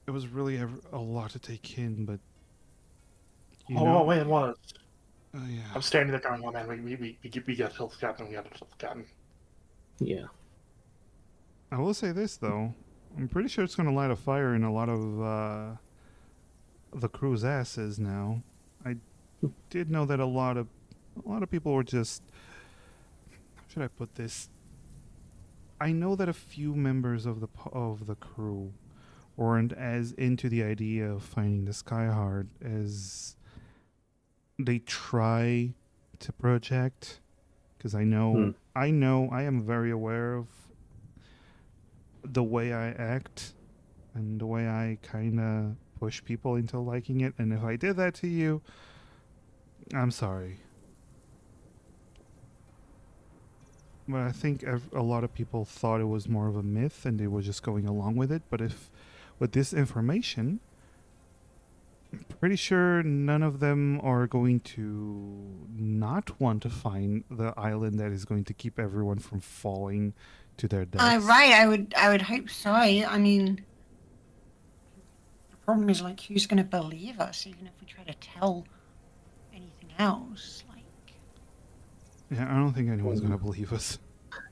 It was really a lot to take in, but you Oh, know, wait, it was. yeah. I'm standing there going, oh man, we got to kill the captain, we got to kill the captain. Yeah. I will say this though, I'm pretty sure it's going to light a fire in a lot of the crew's asses now. I did know that a lot of people were just. How should I put this? I know that a few members of the crew weren't as into the idea of finding the Skyheart as they try to project. Because I know I am very aware of the way I act and the way I kind of push people into liking it. And if I did that to you, I'm sorry. But I think a lot of people thought it was more of a myth and they were just going along with it. But if with this information, Pretty sure none of them are going to not want to find the island that is going to keep everyone from falling to their deaths. Right. I would hope so. I mean, the problem is like, who's going to believe us, even if we try to tell anything else? Like, Yeah, I don't think anyone's going to believe us.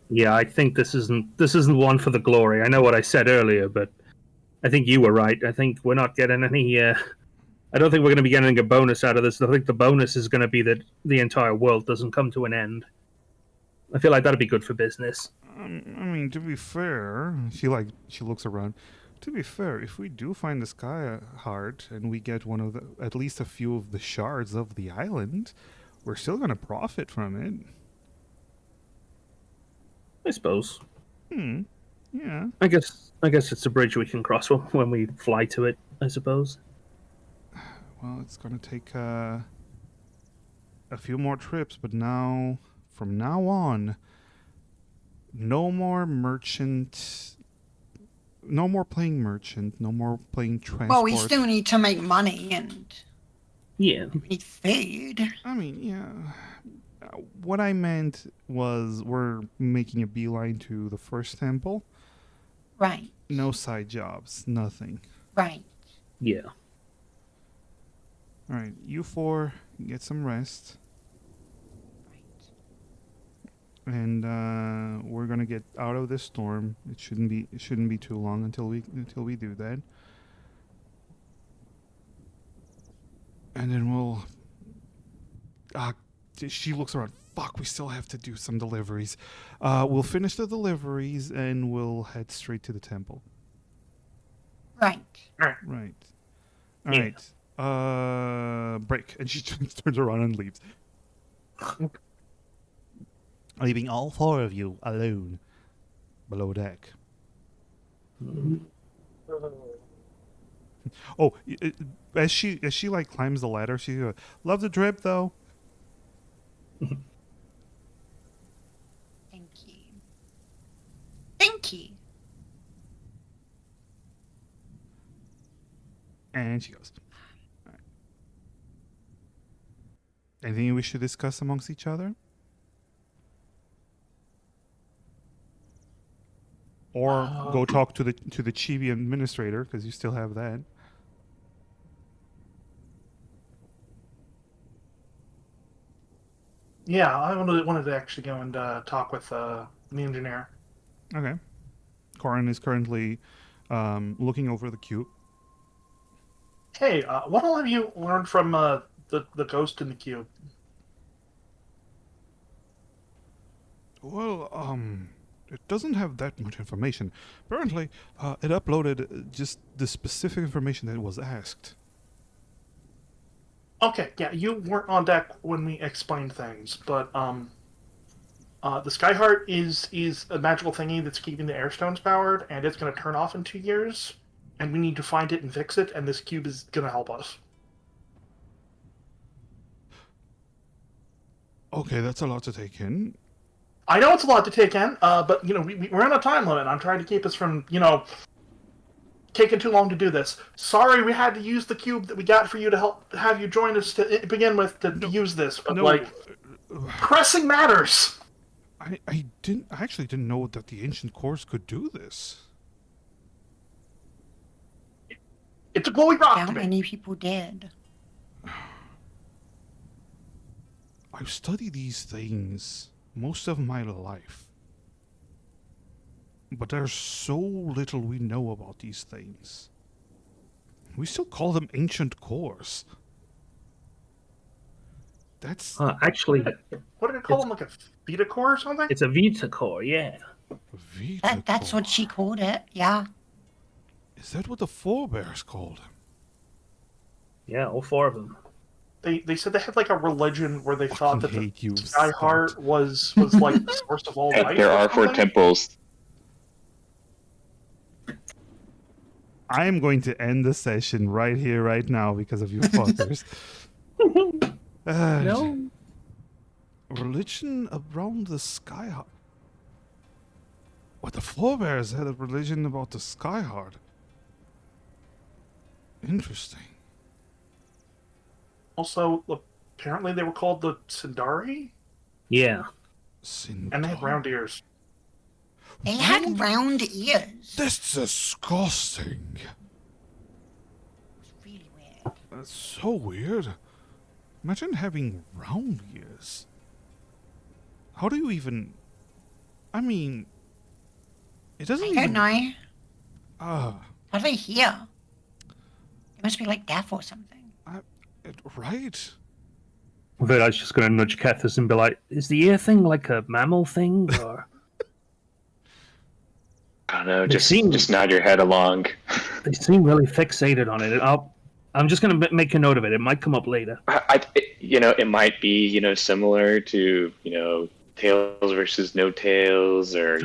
Yeah, I think this isn't one for the glory. I know what I said earlier, but I think you were right. I think we're not getting any. I don't think we're going to be getting a bonus out of this. I think the bonus is going to be that the entire world doesn't come to an end. I feel like that'd be good for business. I mean, to be fair, she looks around. To be fair, if we do find the Skyheart and we get one of at least a few of the shards of the island, we're still going to profit from it. I suppose. Yeah. I guess it's a bridge we can cross when we fly to it. I suppose. Well, it's going to take a few more trips, but from now on, no more merchant. No more playing merchant. No more playing transport. well, we still need to make money and Yeah. we need food. I mean, yeah. What I meant was we're making a beeline to the first temple. Right. No side jobs. Nothing. Right. Yeah. All right, you four get some rest, Right. and we're gonna get out of this storm. It shouldn't be too long until we do that, and then we'll. She looks around. Fuck, we still have to do some deliveries. We'll finish the deliveries and we'll head straight to the temple. Right. Right. All Yeah. right. Break. And she turns around and leaves. Leaving all four of you alone below deck. Oh, as she like climbs the ladder, she goes, "Love the drip though." Thank you. Thank you. And she goes. All right. Anything we should discuss amongst each other? Or go talk to the chibi administrator, because you still have that. Yeah, I wanted to actually go and talk with the engineer. Okay. Corin is currently looking over the cube. Hey, what all have you learned from the ghost in the cube? Well, it doesn't have that much information. Apparently, it uploaded just the specific information that was asked. Okay, yeah, you weren't on deck when we explained things, but the Skyheart is a magical thingy that's keeping the airstones powered, and it's going to turn off in 2 years, and we need to find it and fix it, and this cube is going to help us. Okay, that's a lot to take in. I know it's a lot to take in, but we're on a time limit. I'm trying to keep us from taking too long to do this. Sorry, we had to use the cube that we got for you to have you join us to begin with to use this, but pressing matters. I actually didn't know that the ancient cores could do this. It's a glowy rock How to me. many people did? I've studied these things most of my life. But there's so little we know about these things. We still call them ancient cores. That's Actually, What did it call them? Like a Vita core or something? it's a Vita core. Yeah. Vita That's core. what she called it. Yeah. Is that what the forebears called them? Yeah, all 4 of them. They said they had like a religion where they thought that Fucking the hate you, Skyheart Scott. was like the source of all life. There or are 4 something. temples. I am going to end the session right here, right now, because of you fuckers. No. Religion around the Skyheart. What, the forebears had a religion about the Skyheart? Interesting. Also, apparently they were called the Sindari, Yeah. and they had round ears. They had round ears. That's disgusting. It's really weird. That's so weird. Imagine having round ears. How do you even... I mean... It doesn't I even... don't know. Ah, How do they hear? It must be like deaf or something. right? But I was just going to nudge Kethis and be like, is the ear thing like a mammal thing? Or I don't know. They Just seem- just nod your head along. they seem really fixated on it. I'm just going to make a note of it. It might come up later. It might be similar to tails versus no tails, or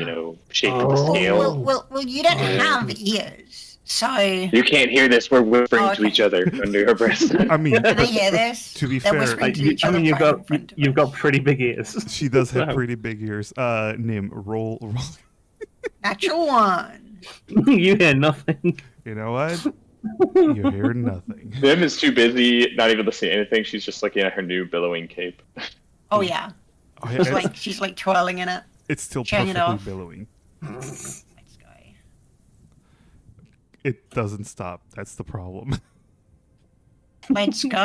shape of the Oh. scale. Well, you don't have ears, so You can't hear this. We're whispering Oh, to okay. each other under your breath. I mean, can they hear this? To be They're fair, whispering to each I other mean, right in front of you've us. got pretty big ears. she does have So- pretty big ears. Nim, roll. Natural one. You hear nothing. You know what? You hear nothing. Nim is too busy, not even listening to anything. She's just looking at her new billowing cape. Oh yeah, Oh, yeah, she's like twirling in it. it's still showing it perfectly off. billowing. Let's go. It doesn't stop. That's the problem. Let's go.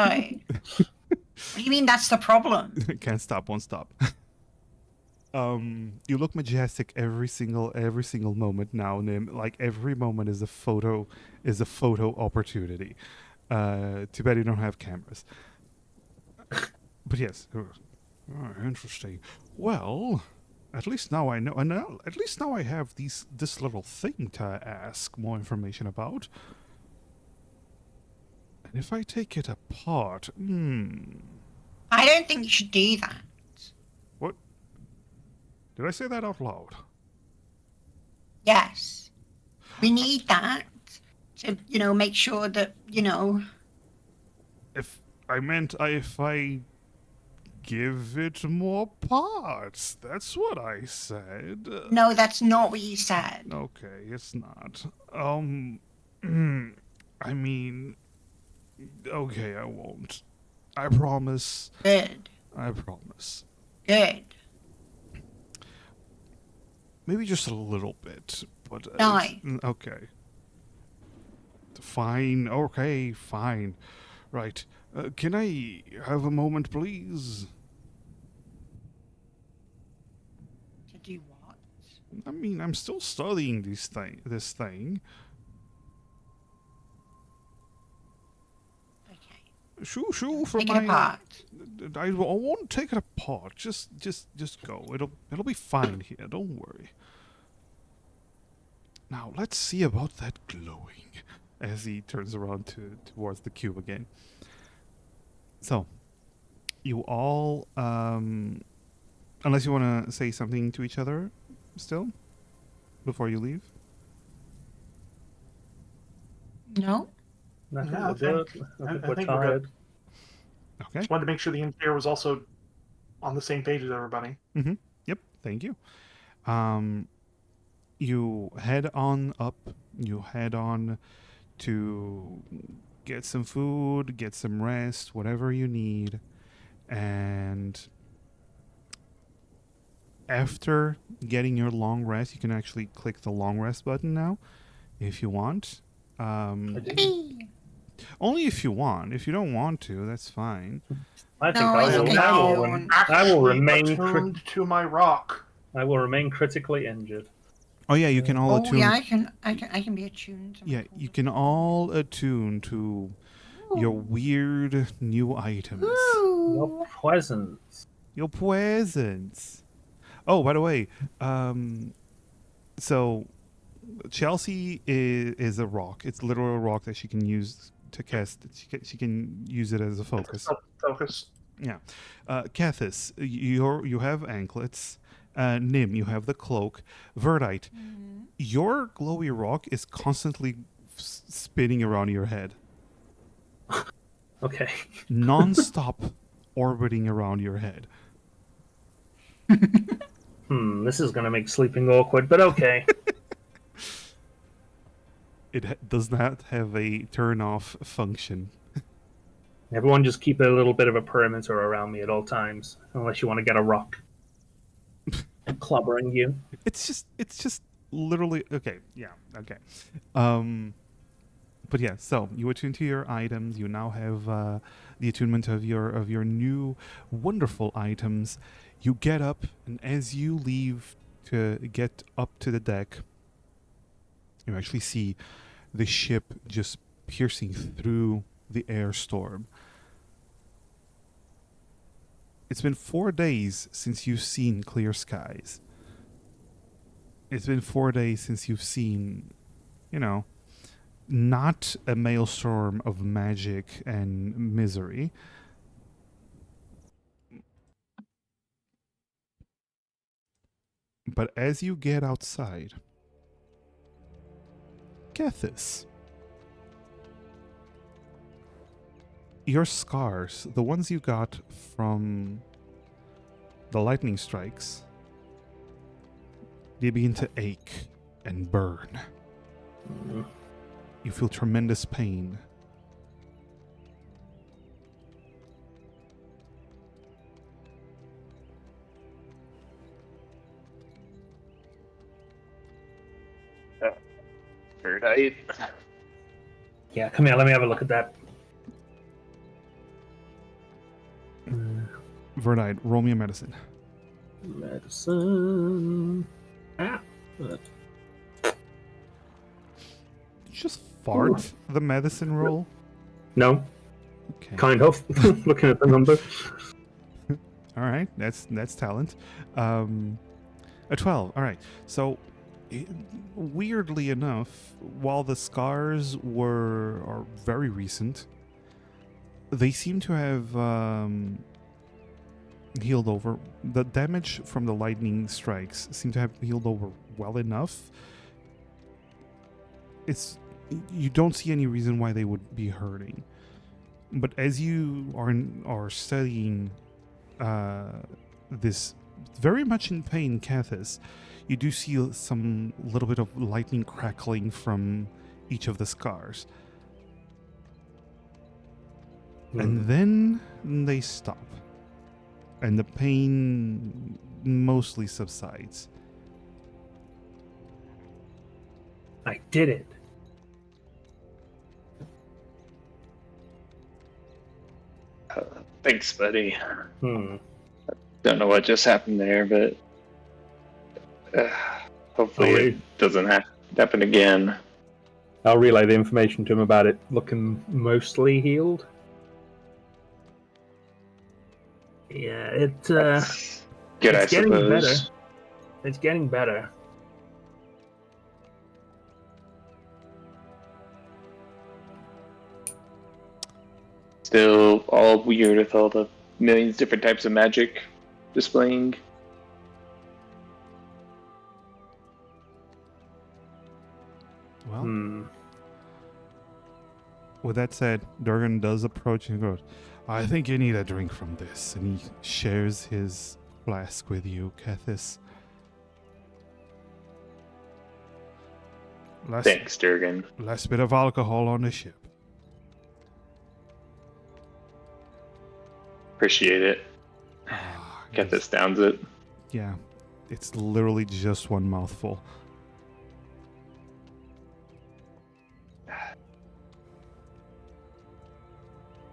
What do you mean that's the problem? Can't stop, won't stop. You look majestic every single moment now, Nim. Like every moment is a photo opportunity. Too bad you don't have cameras. But yes, interesting. Well, at least now I know. And now, at least now I have this little thing to ask more information about. And if I take it apart, I don't think you should do that. what? Did I say that out loud? Yes, we need that to make sure that If I give it more parts, that's what I said. No, that's not what you said. Okay, it's not. I mean, okay, I won't. I promise. Good. I promise. Good. Maybe just a little bit, but No. okay. Fine. Okay, fine. Right. Can I have a moment, please? To do what? I mean, I'm still studying this thing. Okay. Shoo, for Take it my. apart. I won't take it apart. Just go. It'll be fine here. Don't worry. Now let's see about that glowing. As he turns around towards the cube again. So, you all, unless you want to say something to each other, still, before you leave. No. I think No, we're good. I I think think we're we're tired. Okay. Just wanted to make sure the engineer was also on the same page as everybody. Yep. Thank you. You head on up. You head on to get some food, get some rest, whatever you need. And after getting your long rest, you can actually click the long rest button now if you want. Yippee. Only if you want. If you don't want to, that's fine. I think No, I it's will, okay. I will, No. rem- I will Actually remain attuned to my rock. I will remain critically injured. Oh yeah, you can all Oh attune. yeah, I can be attuned. To my Yeah, cool you can all attune to your weird new items. Your presence. Your presents. Oh, by the way, so Chelsea is a rock. It's literally a rock that she can use to cast. She can use it as a focus. Focus. Yeah. Cathis, you have anklets. Nim, you have the cloak. Verdite, your glowy rock is constantly spinning around your head, Okay. non-stop orbiting around your head. This is gonna make sleeping awkward, but okay. It does not have a turn-off function. Everyone just keep a little bit of a perimeter around me at all times, unless you want to get a rock clobbering you. It's just literally okay. Yeah, okay. Um, but yeah, so you attune to your items. You now have the attunement of your new wonderful items. You get up, and as you leave to get up to the deck, you actually see the ship just piercing through the air storm. It's been 4 days since you've seen clear skies. It's been 4 days since you've seen, you know, not a maelstrom of magic and misery. But as you get outside, Gethys, your scars, the ones you got from the lightning strikes, they begin to ache and burn. You feel tremendous pain. Verdite. Yeah, come here. Let me have a look at that. Verdite, roll me a medicine. Medicine. Ah. Did you just fart the medicine roll? No, Okay. kind of. Looking at the number. All right, that's talent. A 12. All right. So, weirdly enough, while the scars are very recent, they seem to have healed over. The damage from the lightning strikes seem to have healed over well enough. You don't see any reason why they would be hurting. But as you are studying this very much in pain, Cathis, you do see some little bit of lightning crackling from each of the scars. And then they stop. And the pain mostly subsides. I did it. Thanks, buddy. Hmm. Don't know what just happened there, but hopefully it doesn't happen again. I'll relay the information to him about it looking mostly healed. Yeah, That's good, I it's getting suppose. better. It's getting better. Still all weird with all the millions of different types of magic displaying. Well, Hmm. with that said, Durgan does approach and goes, I think you need a drink from this. And he shares his flask with you, Cathis. Thanks, Durgan. Last bit of alcohol on the ship. Appreciate it. Get this downs it. Yeah, it's literally just one mouthful.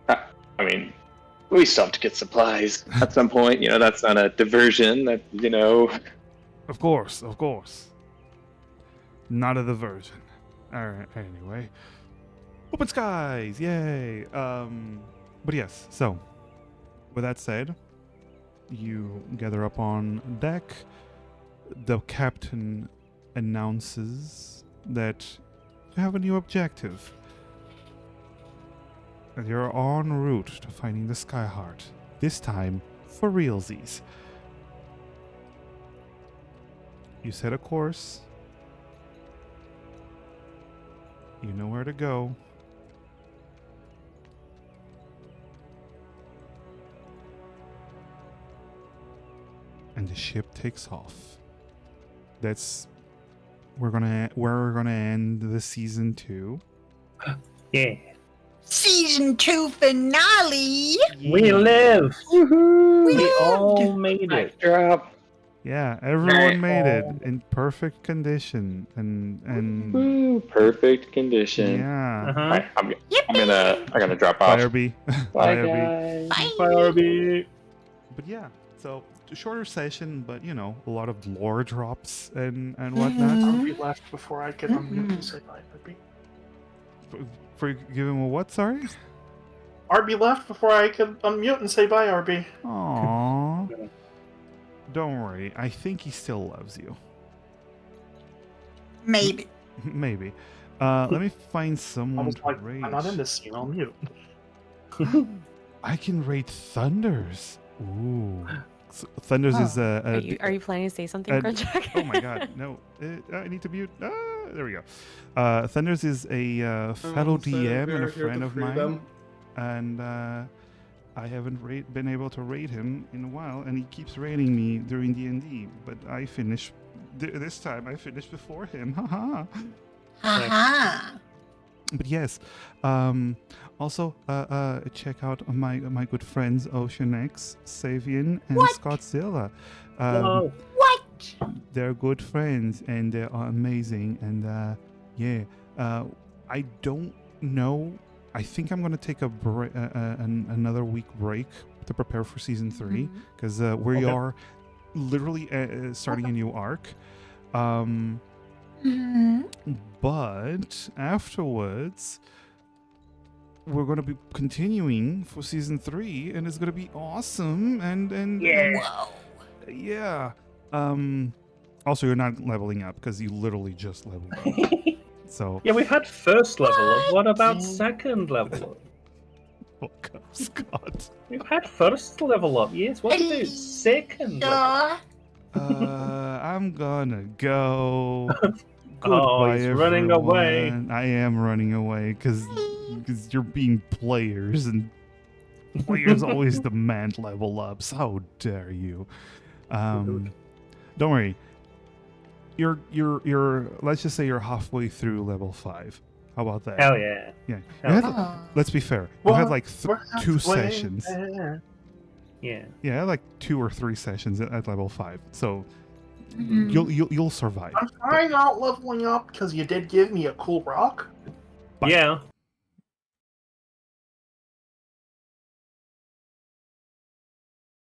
I mean, we still have to get supplies at some point. You know, that's not a diversion. That, you know. Of course. Not a diversion. Alright, anyway. Open skies! Yay! But yes, so, with that said, you gather up on deck. The captain announces that you have a new objective. And you're en route to finding the Skyheart. This time, for realsies. You set a course. You know where to go. And the ship takes off. That's where we're gonna end the season 2. Yeah. Season 2 finale. We live. Woohoo! We lived. all made it. Drop. Yeah, everyone made it Oh. in perfect condition, and Woo! Perfect condition. yeah. Uh-huh. Alright, I'm gonna drop Bye, off. RB. Bye, RB. guys. Bye. Bye, RB. But yeah, so a shorter session, but you know, a lot of lore drops and whatnot. RB left before I could unmute and say bye, RB. For give him a what? Sorry. RB left before I could unmute and say bye, RB. Aww. Don't worry. I think he still loves you. Maybe. Maybe. Let me find I someone was to like, rate. I'm not in this scene, I'll mute. I can rate Thunders. Ooh. So Thunders is Are you planning to say something, Crunchak? Oh my god, no. I need to mute. There we go. Thunders is a fellow DM and a friend of mine. And I haven't been able to rate him in a while, and he keeps rating me during D&D. But I finished this time. I finished before him. Haha. Haha. But yes, also check out my good friends Ocean X, Savian, and What? Scottzilla. Hello. What? They're good friends and they are amazing. And I don't know. I think I'm gonna take another week break to prepare for season 3 because we Okay. are literally starting a new arc. But afterwards, we're gonna be continuing for season 3, and it's gonna be awesome. And Whoa. yeah. Also, you're not leveling up because you literally just leveled up. So Yeah, we had first level up. What about second level up? fuck up, Scott. We've had first level up, yes. What about second level? I'm gonna go. Oh, he's Goodbye, running away. everyone. I am running away because you're being players, and players always demand level ups. How dare you? Don't worry. You're let's just say you're halfway through level 5. How about that? Hell yeah. Yeah. Hell You had, Oh. let's be fair. You had like We're 2 halfway sessions. there. Yeah. Yeah, I had like 2 or 3 sessions at level 5. So Mhm. you'll survive. I'm trying out leveling up because you did give me a cool rock. Bye. Yeah.